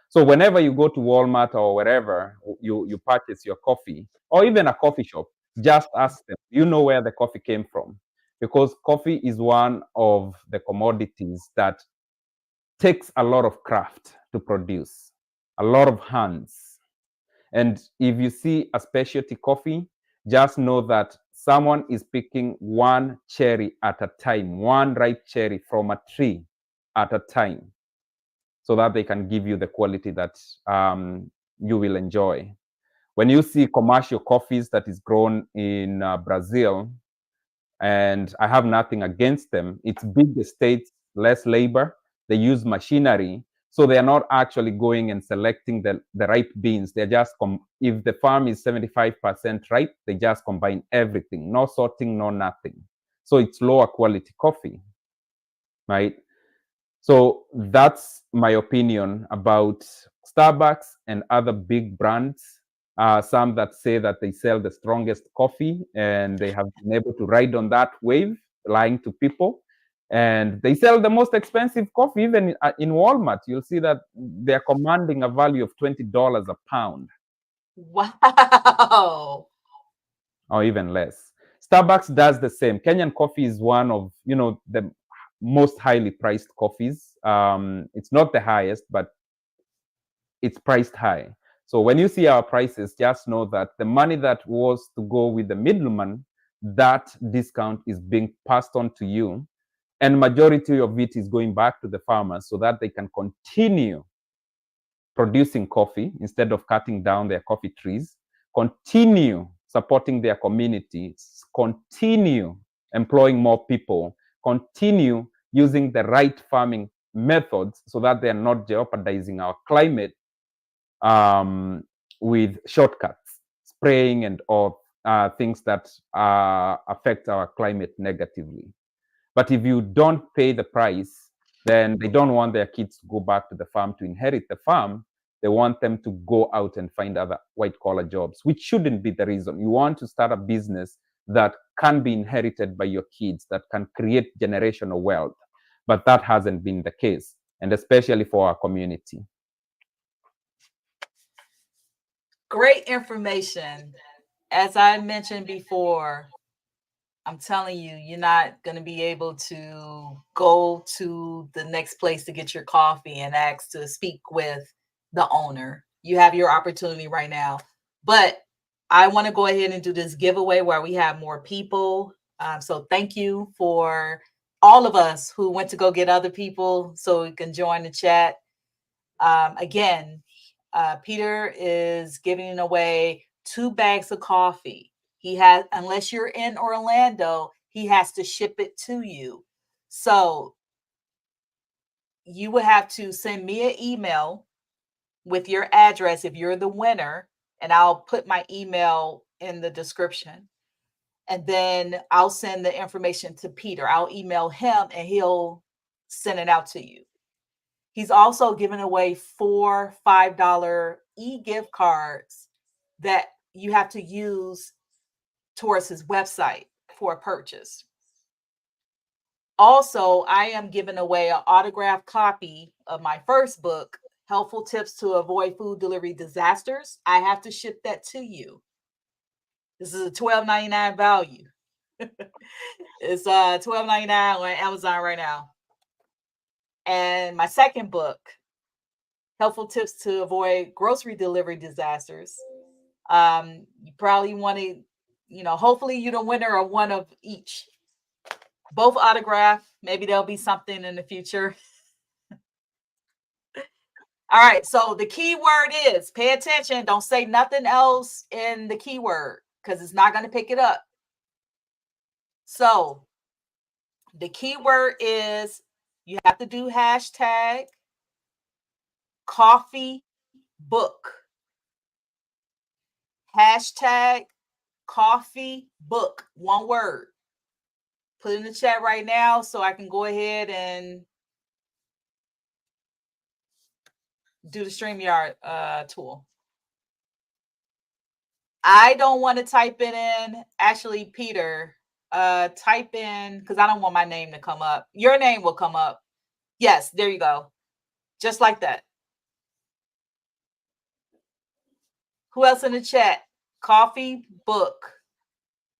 So whenever you go to Walmart or wherever you purchase your coffee, or even a coffee shop, just ask them, you know where the coffee came from? Because coffee is one of the commodities that takes a lot of craft to produce, a lot of hands. And if you see a specialty coffee, just know that someone is picking one cherry at a time, one ripe cherry from a tree at a time, so that they can give you the quality that you will enjoy. When you see commercial coffees that is grown in Brazil, and I have nothing against them, it's big estates, less labor, they use machinery, so they are not actually going and selecting the ripe beans. They're just, if the farm is 75% ripe, they just combine everything, no sorting, no nothing. So it's lower quality coffee, right? So that's my opinion about Starbucks and other big brands. Some that say that they sell the strongest coffee and they have been able to ride on that wave, lying to people. And they sell the most expensive coffee, even in Walmart. You'll see that they're commanding a value of $20 a pound. Wow. Or even less. Starbucks does the same. Kenyan coffee is one of, the most highly priced coffees. It's not the highest, but it's priced high. So when you see our prices, just know that the money that was to go with the middleman, that discount is being passed on to you. And majority of it is going back to the farmers so that they can continue producing coffee instead of cutting down their coffee trees, continue supporting their communities, continue employing more people, continue using the right farming methods so that they're not jeopardizing our climate with shortcuts, spraying and all things that affect our climate negatively. But if you don't pay the price, then they don't want their kids to go back to the farm to inherit the farm. They want them to go out and find other white collar jobs, which shouldn't be the reason. You want to start a business that can be inherited by your kids, that can create generational wealth. But that hasn't been the case, and especially for our community. Great information. As I mentioned before, I'm telling you, you're not going to be able to go to the next place to get your coffee and ask to speak with the owner. You have your opportunity right now. But I want to go ahead and do this giveaway where we have more people. So thank you for all of us who went to go get other people so we can join the chat. Again, Peter is giving away 2 bags of coffee. He has, unless you're in Orlando, he has to ship it to you. So you would have to send me an email with your address if you're the winner, and I'll put my email in the description. And then I'll send the information to Peter. I'll email him and he'll send it out to you. He's also giving away 4 $5 e-gift cards that you have to use towards his website for a purchase. Also, I am giving away an autographed copy of my first book, Helpful Tips to Avoid Food Delivery Disasters. I have to ship that to you. This is a $12.99 value. It's $12.99 on Amazon right now. And my second book, Helpful Tips to Avoid Grocery Delivery Disasters. You probably want to, hopefully you're the winner of one of each. Both autographed. Maybe there'll be something in the future. All right. So the key word is pay attention. Don't say nothing else in the keyword because it's not going to pick it up. So the keyword is you have to do hashtag coffee book. Hashtag coffee book. One word. Put in the chat right now so I can go ahead and do the StreamYard tool. I don't want to type it in. Actually, Peter, type in, because I don't want my name to come up. Your name will come up. Yes, there you go. Just like that. Who else in the chat? Coffee book.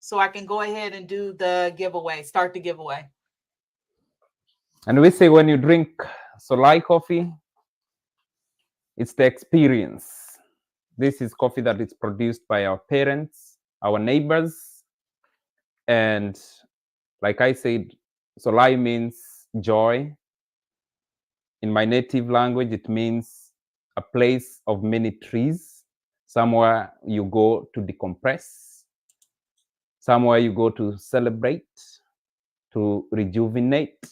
So I can go ahead and do the giveaway, start the giveaway. And we say when you drink Solai coffee, it's the experience. This is coffee that is produced by our parents, our neighbors. And like I said, Solai means joy. In my native language, it means a place of many trees, somewhere you go to decompress, somewhere you go to celebrate, to rejuvenate.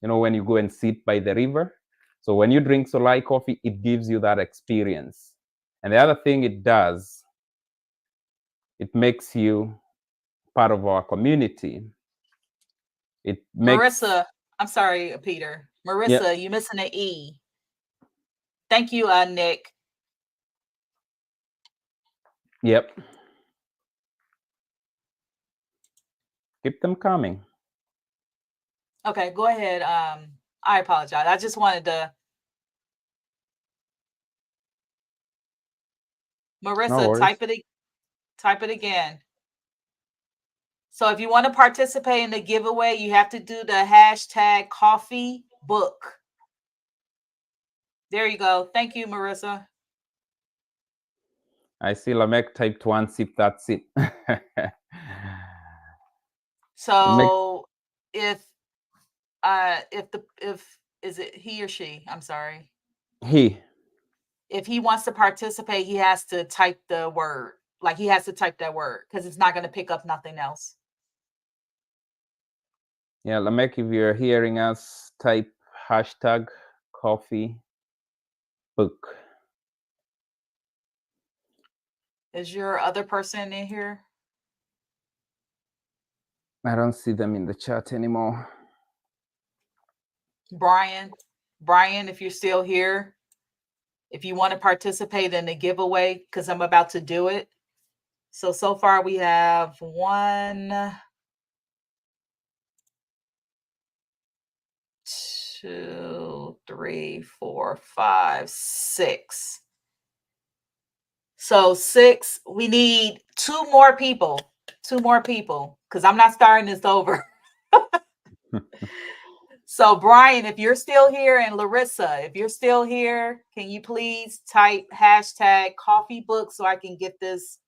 When you go and sit by the river. So when you drink Solai coffee, it gives you that experience. And the other thing it does, it makes you part of our community. It makes Marissa, I'm sorry, Peter. Marissa, you missing an E. Thank you, Nick. Yep. Keep them coming. Okay, go ahead. I apologize. I just wanted to. Marissa, type it again. So if you want to participate in the giveaway, you have to do the hashtag coffee book. There you go. Thank you, Marissa. I see Lamek typed one sip, that's it. So if is it he or she? I'm sorry. He. If he wants to participate, he has to type the word. Like he has to type that word because it's not going to pick up nothing else. Yeah, Lamek, if you're hearing us, type hashtag coffee book. Is your other person in here? I don't see them in the chat anymore. Brian, if you're still here, if you want to participate in the giveaway, because I'm about to do it. So far we have 1, 2, 3, 4, 5, 6. So 6, we need 2 more people. 2 more people, because I'm not starting this over. So Brian, if you're still here, and Larissa, if you're still here, can you please type hashtag coffee book so I can get this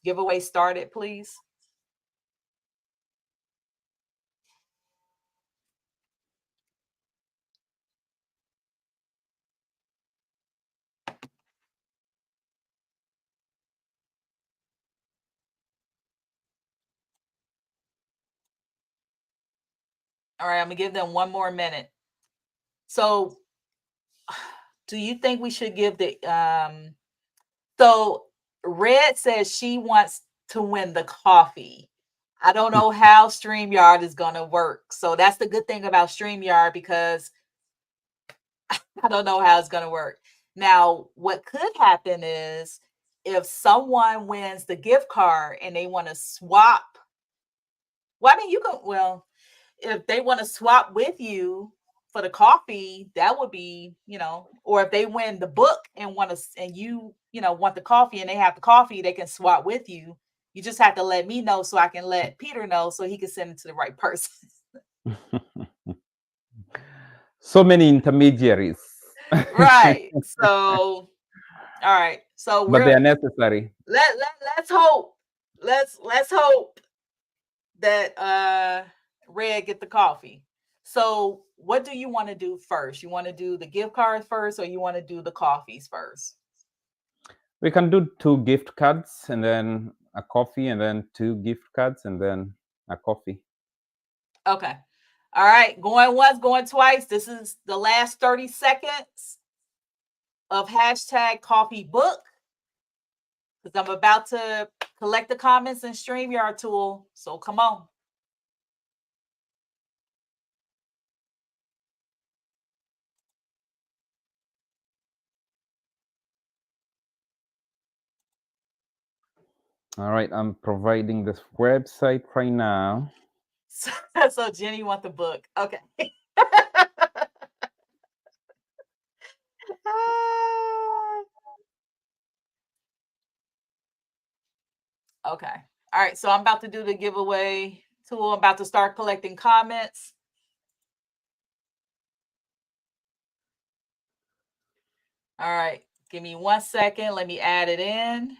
giveaway started, please? All right, I'm gonna give them 1 more minute. So do you think we should give the so Red says she wants to win the coffee. I don't know how StreamYard is gonna work. So that's the good thing about StreamYard, because I don't know how it's going to work. Now, what could happen is if someone wins the gift card and they want to swap, well, I mean, you can, well, if they want to swap with you for the coffee, that would be, or if they win the book and want to, and want the coffee and they have the coffee, they can swap with you. You just have to let me know so I can let Peter know so he can send it to the right person. So many intermediaries. Right. So, all right. So But they are necessary. let's hope. Let's hope that Red get the coffee. So what do you want to do first? You want to do the gift cards first or you want to do the coffees first? We can do 2 gift cards and then a coffee and then 2 gift cards and then a coffee. Okay. All right. Going once, going twice. This is the last 30 seconds of hashtag coffee book. Because I'm about to collect the comments in StreamYard tool. So come on. All right, I'm providing this website right now. So Jenny want the book. Okay. Okay. All right. So I'm about to do the giveaway tool. I'm about to start collecting comments. All right. Give me 1 second. Let me add it in.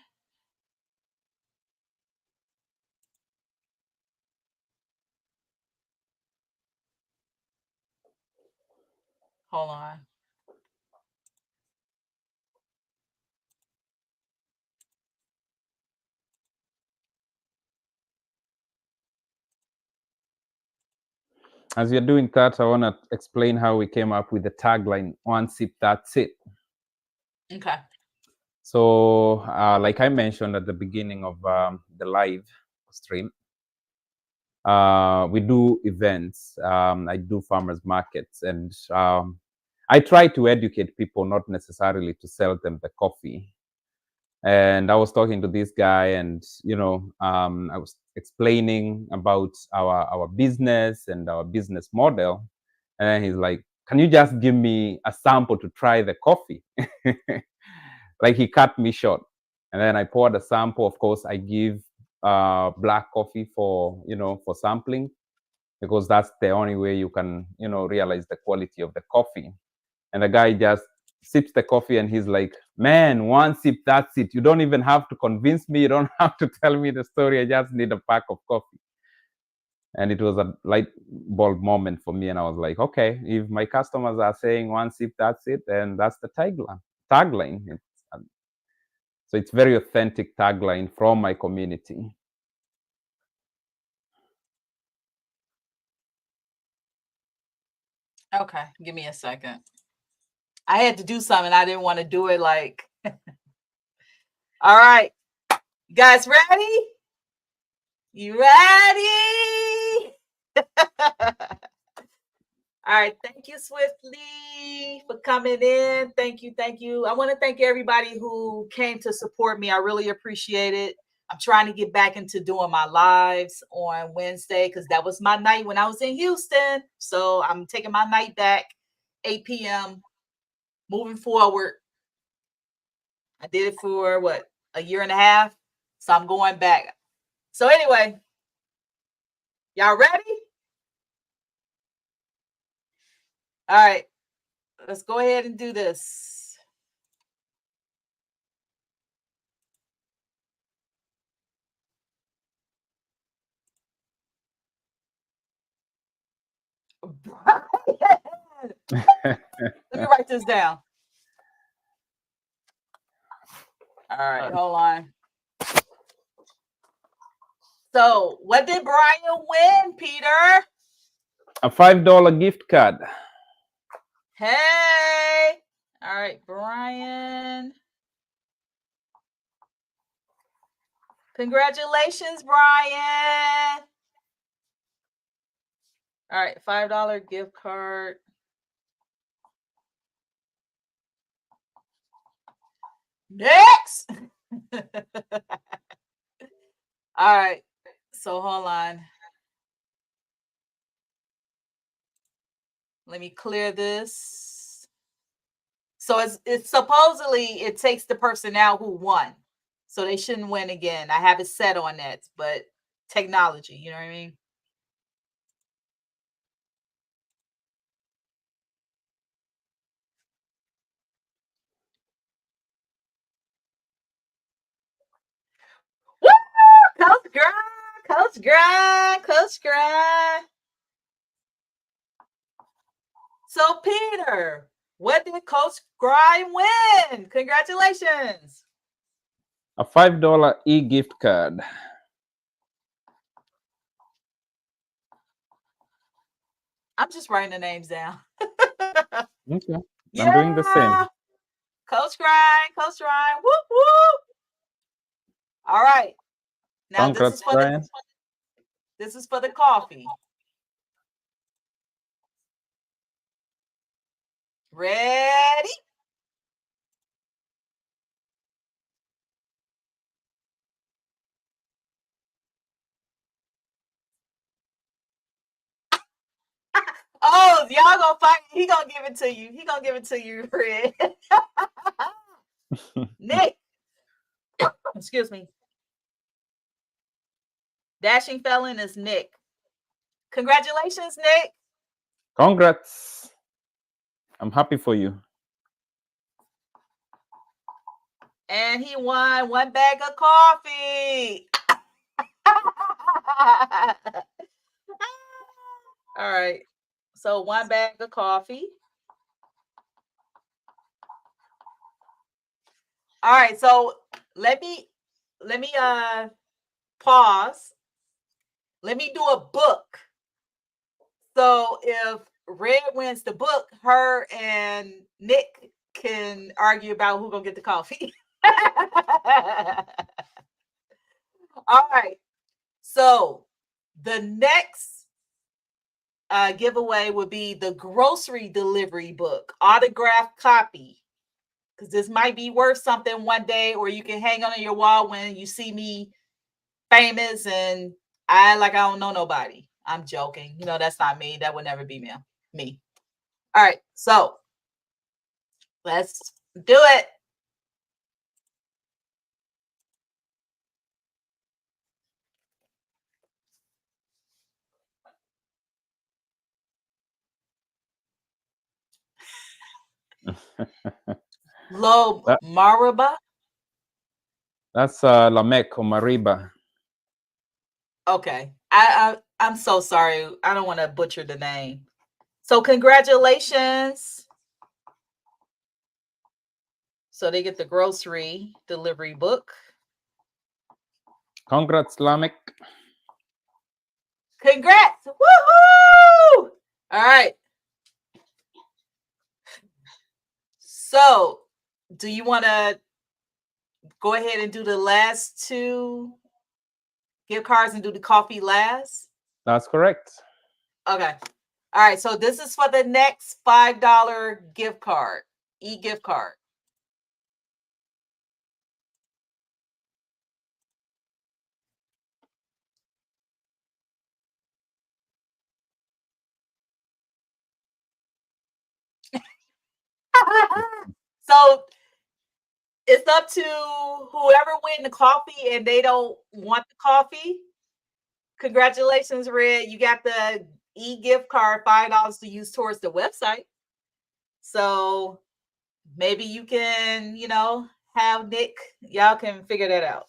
Hold on. As you're doing that, I want to explain how we came up with the tagline, "One sip, that's it." Okay. So, like I mentioned at the beginning of the live stream, we do events. I do farmers markets, and I try to educate people, not necessarily to sell them the coffee. And I was talking to this guy, and I was explaining about our business and our business model, and then he's like, "Can you just give me a sample to try the coffee?" Like, he cut me short, and then I poured a sample. Of course, I give black coffee for sampling, because that's the only way you can realize the quality of the coffee. And the guy just sips the coffee and he's like, "Man, one sip, that's it. You don't even have to convince me. You don't have to tell me the story. I just need a pack of coffee." And it was a light bulb moment for me. And I was like, okay, if my customers are saying one sip, that's it, then that's the tagline. So it's very authentic tagline from my community. Okay. Give me a second. I had to do something. I didn't want to do it like. All right. You guys ready? You ready? All right. Thank you, Swiftly, for coming in. Thank you. Thank you. I want to thank everybody who came to support me. I really appreciate it. I'm trying to get back into doing my lives on Wednesday because that was my night when I was in Houston. So I'm taking my night back, 8 p.m. moving forward. I did it for what, a year and a half. So I'm going back. So anyway, y'all ready? All right. Let's go ahead and do this. Let me write this down. All right, hold on. So, what did Brian win, Peter? A $5 gift card. Hey. All right, Brian. Congratulations, Brian. All right, $5 gift card. Next. All right. So hold on. Let me clear this. So it's supposedly it takes the person out who won. So they shouldn't win again. I have it set on that, but technology, you know what I mean? Woo! Coach Grind, Coach Grind, Coach Grind. So Peter, what did Coach Grind win? Congratulations. A $5 e-gift card. I'm just writing the names down. Okay. Yeah. I'm doing the same. Coach Grind, Coach Grind. Whoop whoop. All right. Now Congrats, Brian. this is for the coffee. Ready? Oh, y'all gonna fight. He gonna give it to you. He gonna give it to you, Red. Nick. Excuse me. Dashing felon is Nick. Congratulations, Nick. Congrats. I'm happy for you. And he won 1 bag of coffee. All right. So 1 bag of coffee. All right. So let me pause. Let me do a book. So if Red wins the book, her and Nick can argue about who's gonna get the coffee. All right. So the next giveaway would be the grocery delivery book, autographed copy. Because this might be worth something one day, or you can hang on your wall when you see me famous and I like I don't know nobody. I'm joking. You know, that's not me. That would never be me. All right. So let's do it. Lo Mariba. That's Lamek or Mariba. Okay. I'm so sorry. I don't want to butcher the name. So congratulations. So they get the grocery delivery book. Congrats, Lamek. Congrats. Woohoo! All right. So do you want to go ahead and do the last 2 gift cards and do the coffee last? That's correct. Okay. All right. So this is for the next $5 gift card, e-gift card. So it's up to whoever win the coffee and they don't want the coffee. Congratulations, Red. You got the e-gift card, $5 to use towards the website. So maybe you can, have Nick. Y'all can figure that out.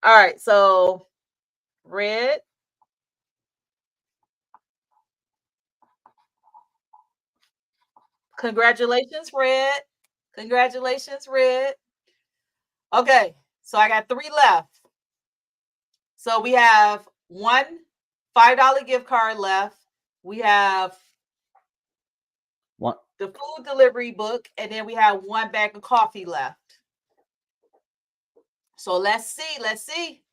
All right. So Red. Congratulations, Red. Congratulations, Red. Okay. So I got 3 left. So we have one $5 gift card left. We have What? the food delivery book, and then we have 1 bag of coffee left. So let's see. Let's see.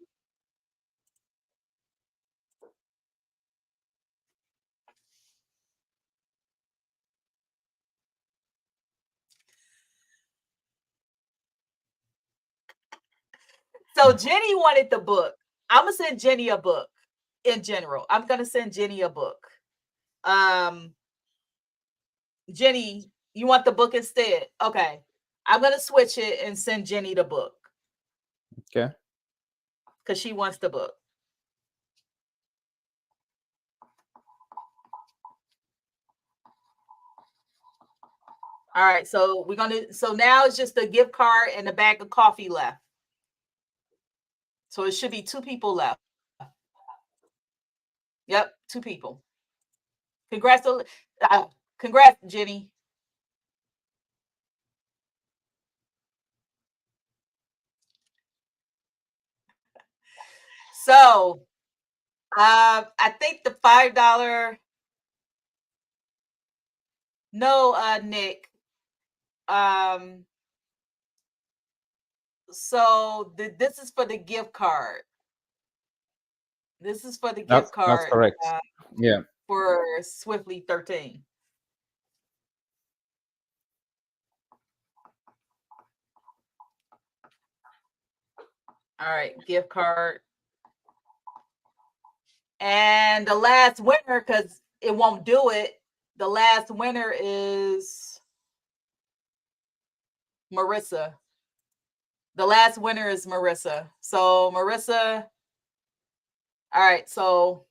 So Jenny wanted the book. I'm gonna send Jenny a book in general. I'm gonna send Jenny a book. Jenny, you want the book instead? Okay. I'm gonna switch it and send Jenny the book Okay. because she wants the book. All right, so so now it's just a gift card and a bag of coffee left. So it should be 2 people left. Yep, 2 people. Congrats, congrats, Jenny. So, I think the $5. No, Nick. Um, so this is for the gift card. This is for the gift That's card correct. Yeah. for Swiftly 13. All right, gift card. And the last winner, because it won't do it, the last winner is Marissa. The last winner is Marissa. So Marissa, all right, so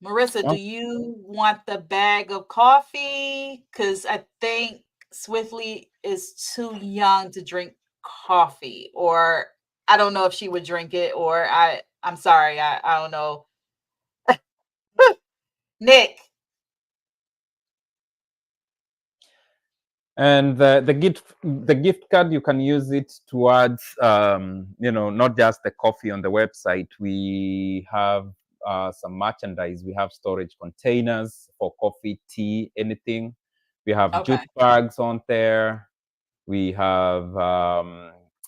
Marissa, do you want the bag of coffee? Because I think Swiftly is too young to drink coffee, or I don't know if she would drink it, or I'm sorry, I don't know. Nick. And the gift card, you can use it towards not just the coffee on the website. We have some merchandise. We have storage containers for coffee, tea, anything. We have jute bags on there. We have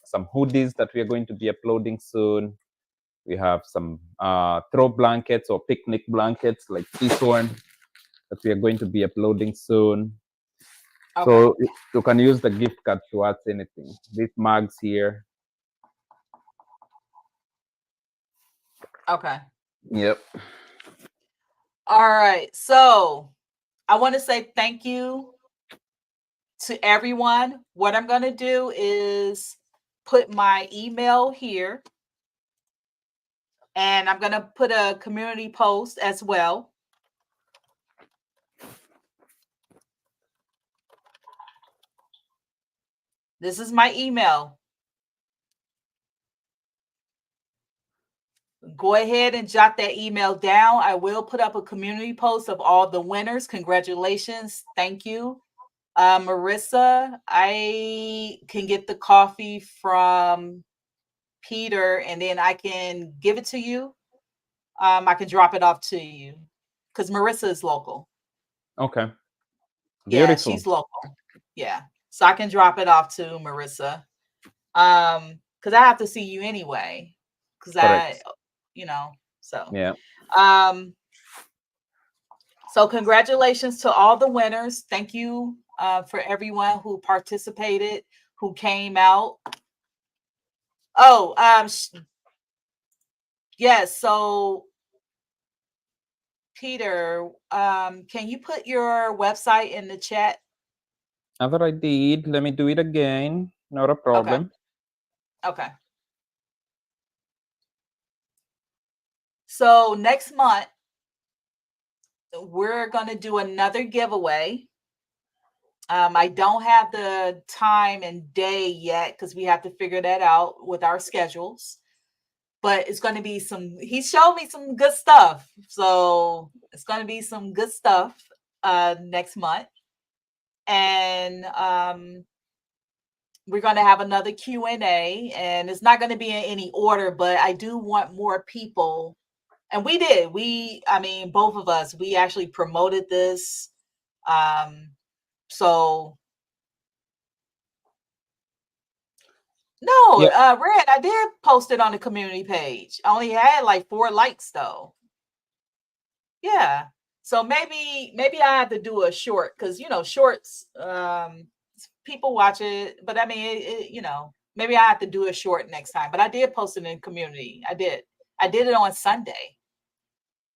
some hoodies that we are going to be uploading soon. We have some throw blankets or picnic blankets like this one that we are going to be uploading soon. Okay. So you can use the gift card towards anything. These mugs here. Okay. Yep. All right. So I want to say thank you to everyone. What I'm going to do is put my email here. And I'm going to put a community post as well. This is my email. Go ahead and jot that email down. I will put up a community post of all the winners. Congratulations. Thank you. Marissa, I can get the coffee from Peter and then I can give it to you. I can drop it off to you because Marissa is local. Okay. Beautiful. Yeah, she's local. Yeah. So I can drop it off to Marissa. Because I have to see you anyway. Because so yeah. So congratulations to all the winners. Thank you for everyone who participated, who came out. Oh, yes. So Peter, can you put your website in the chat? I thought I did. Let me do it again. Not a problem. Okay. So next month, we're going to do another giveaway. I don't have the time and day yet because we have to figure that out with our schedules. But it's going to be he showed me some good stuff. So it's going to be some good stuff next month. And we're going to have another Q&A. And it's not going to be in any order, but I do want more people. And we did. Both of us, we actually promoted this. So no, yeah. Red, I did post it on the community page. I only had like 4 likes though. Yeah. So maybe I have to do a short because shorts, people watch it, but I mean, Maybe I have to do it short next time. But I did post it in community. I did. I did it on Sunday.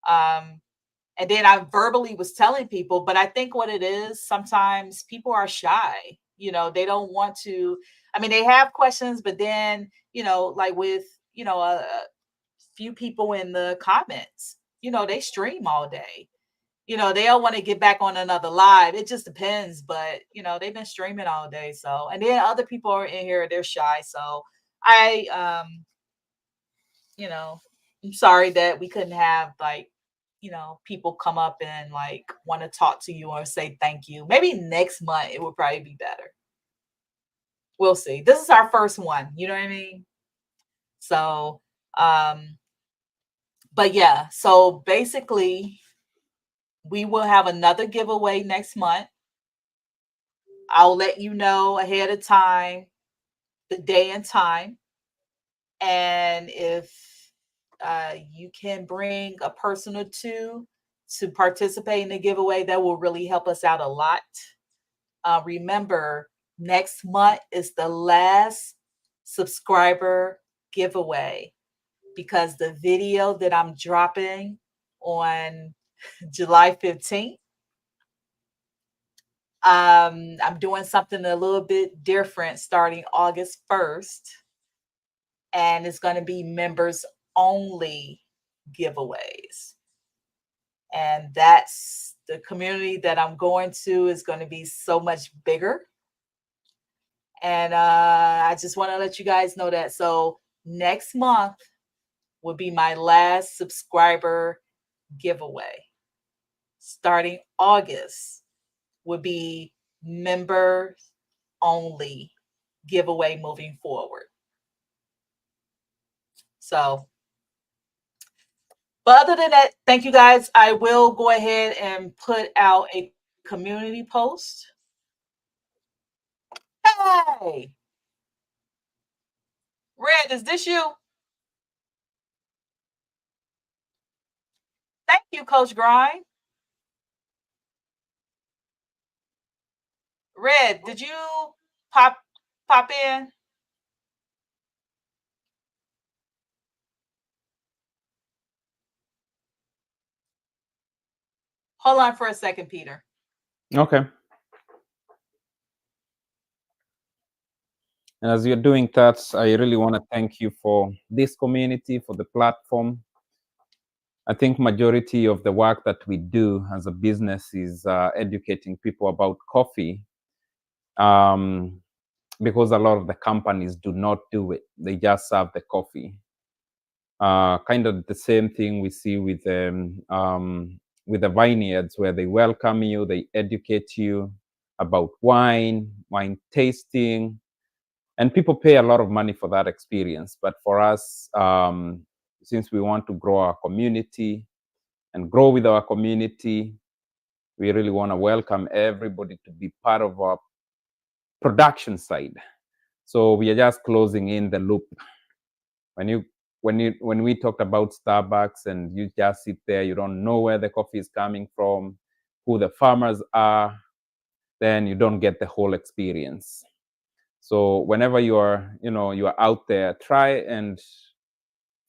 And then I verbally was telling people, but I think what it is, sometimes people are shy. They don't want to. I mean, they have questions, but then, like with, a few people in the comments, they stream all day. They all want to get back on another live. It just depends, but they've been streaming all day. So, and then other people are in here, they're shy. So I I'm sorry that we couldn't have like, people come up and like want to talk to you or say thank you. Maybe next month it will probably be better. We'll see. This is our first one, you know what I mean? So, but yeah, so basically we will have another giveaway next month. I'll let you know ahead of time the day and time. And if you can bring a person or two to participate in the giveaway, that will really help us out a lot. Remember, next month is the last subscriber giveaway because the video that I'm dropping on July 15th, I'm doing something a little bit different starting August 1st, and it's going to be members only giveaways. And that's the community that I'm going to is going to be so much bigger. And I just want to let you guys know that. So next month will be my last subscriber giveaway. Starting August will be members only giveaway moving forward. So, but other than that, thank you guys. I will go ahead and put out a community post. Hey, Red, is this you? Thank you, Coach Grind. Red, did you pop in? Hold on for a second, Peter. Okay. And as you're doing that, I really want to thank you for this community, for the platform. I think majority of the work that we do as a business is educating people about coffee, because a lot of the companies do not do it. They just serve the coffee. Kind of the same thing we see with the vineyards, where they welcome you, they educate you about wine tasting, and people pay a lot of money for that experience. But for us, since we want to grow our community and grow with our community, we really want to welcome everybody to be part of our production side. So we are just closing in the loop. When we talked about Starbucks and you just sit there, you don't know where the coffee is coming from, who the farmers are, then you don't get the whole experience. So whenever you are out there, try and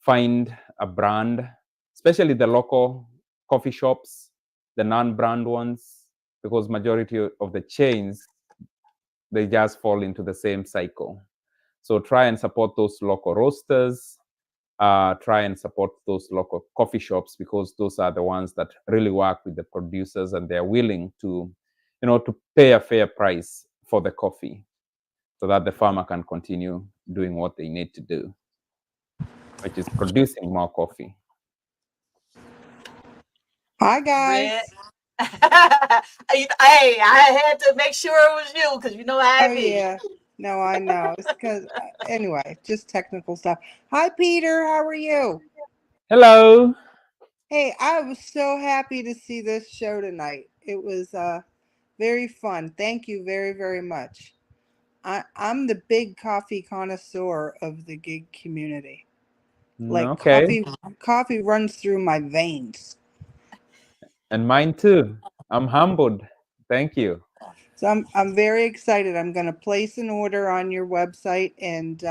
find a brand, especially the local coffee shops, the non-brand ones, because majority of the chains, they just fall into the same cycle. So try and support those local roasters. Try and support those local coffee shops, because those are the ones that really work with the producers, and they're willing to pay a fair price for the coffee, so that the farmer can continue doing what they need to do, which is producing more coffee. Hi, guys. Red. Hey, I had to make sure it was you because I Oh, be. yeah. No, I know. It's because, anyway, just technical stuff. Hi, Peter. How are you? Hello. Hey, I was so happy to see this show tonight. It was very fun. Thank you very, very much. I'm the big coffee connoisseur of the gig community. Like Okay. coffee runs through my veins. And mine too. I'm humbled. Thank you. So I'm very excited. I'm going to place an order on your website and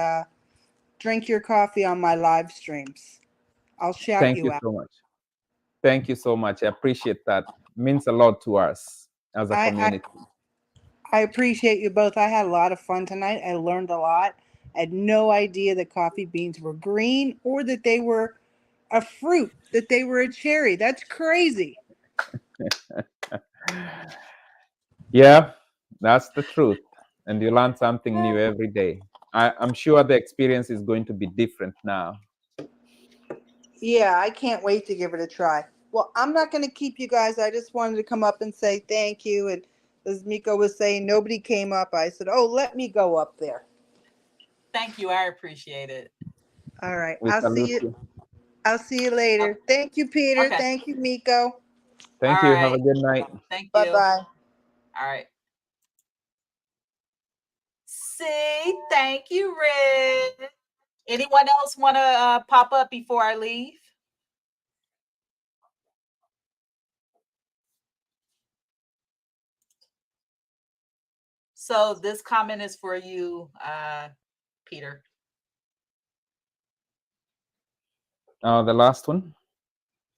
drink your coffee on my live streams. I'll shout Thank you you out. so much. Thank you so much. I appreciate that. Means a lot to us as a community. I appreciate you both. I had a lot of fun tonight. I learned a lot. I had no idea that coffee beans were green or that they were a fruit, that they were a cherry. That's crazy. Yeah, that's the truth. And you learn something new every day. I'm sure the experience is going to be different now. Yeah, I can't wait to give it a try. Well, I'm not going to keep you guys. I just wanted to come up and say thank you. And as Miko was saying, nobody came up. I said, oh, let me go up there. Thank you. I appreciate it. All right. We salute you. I'll see you later. Thank you, Peter. Okay. Thank you, Miko. Thank All you. Have a right. good night. Thank you. Bye-bye. All right. See, thank you, Red. Anyone else want to pop up before I leave? So this comment is for you, Peter. The last one?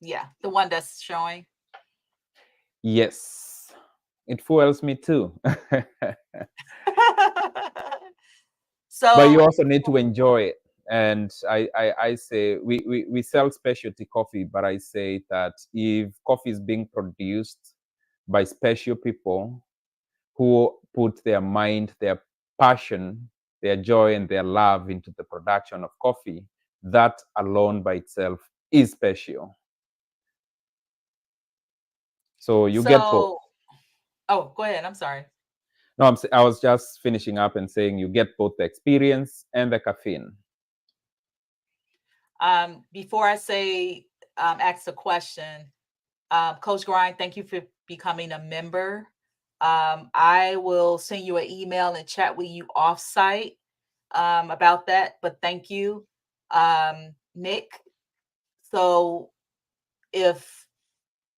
Yeah, the one that's showing. Yes. It fuels me too. So, but you also need to enjoy it. And I say we sell specialty coffee, but I say that if coffee is being produced by special people who put their mind, their passion, their joy, and their love into the production of coffee, that alone by itself is special. So you get both. Oh, go ahead. I'm sorry. No, I was just finishing up and saying you get both the experience and the caffeine. Before I say, ask a question, Coach Grind, thank you for becoming a member. I will send you an email and chat with you offsite about that. But thank you, Nick. So if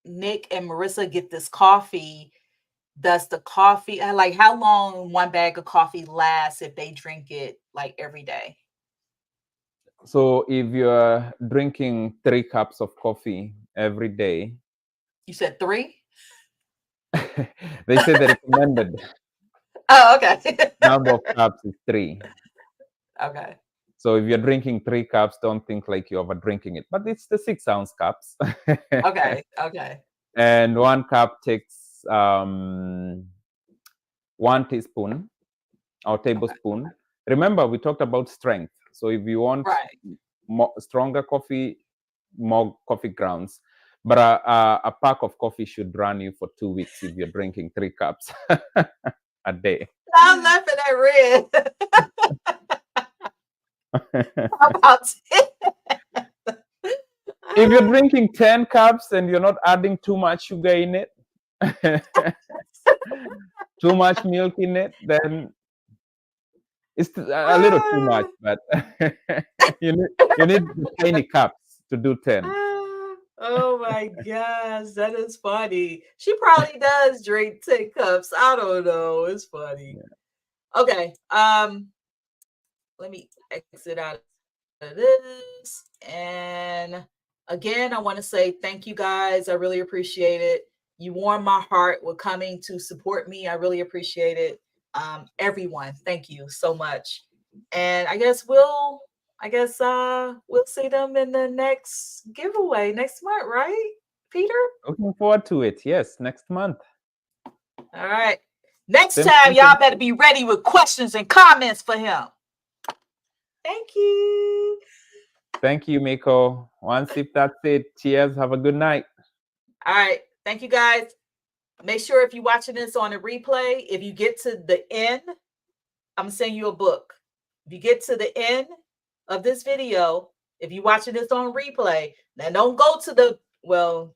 Nick and Marissa get this coffee, does the coffee like how long one bag of coffee lasts if they drink it like every day? So if you're drinking 3 cups of coffee every day, You said 3? they say the recommended Oh, okay. number of cups is 3. Okay. So if you're drinking 3 cups, don't think like you're over drinking it, but it's the 6-ounce cups. Okay. Okay. And 1 cup takes 1 teaspoon or tablespoon. Remember, we talked about strength. So if you want stronger coffee, more coffee grounds. But a pack of coffee should run you for 2 weeks if you're drinking 3 cups a day. I'm laughing at Red. How about if you're drinking 10 cups and you're not adding too much sugar in it, too much milk in it, then it's a little too much. But you need tiny cups to do 10. Oh my gosh, that is funny. She probably does drink 10 cups. I don't know. It's funny. Yeah. Okay. Let me exit out of this. And again, I want to say thank you guys. I really appreciate it. You warm my heart with coming to support me. I really appreciate it. Everyone, thank you so much. And I guess we'll see them in the next giveaway next month, right, Peter? Looking forward to it. Yes, next month. All right. Next time, y'all better be ready with questions and comments for him. Thank you. Thank you, Miko. One sip, that's it. Cheers. Have a good night. All right. Thank you, guys. Make sure if you're watching this on a replay, if you get to the end, I'm going to send you a book. If you get to the end of this video, if you're watching this on replay, now don't go to the, well,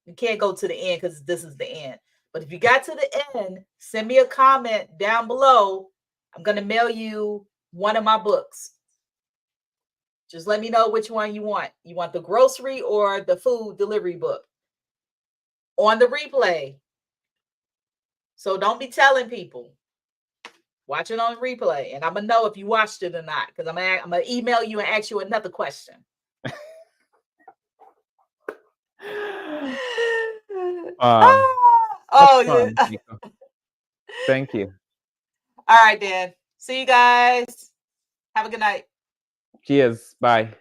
you can't go to the end because this is the end. But if you got to the end, send me a comment down below. I'm going to mail you one of my books. Just let me know which one you want. You want the grocery or the food delivery book? On the replay, So don't be telling people. Watch it on replay, and I'm gonna know if you watched it or not, because I'm gonna email you and ask you another question. Oh fun, yeah. Nico. Thank you. All right, then. See you guys. Have a good night. Cheers. Bye.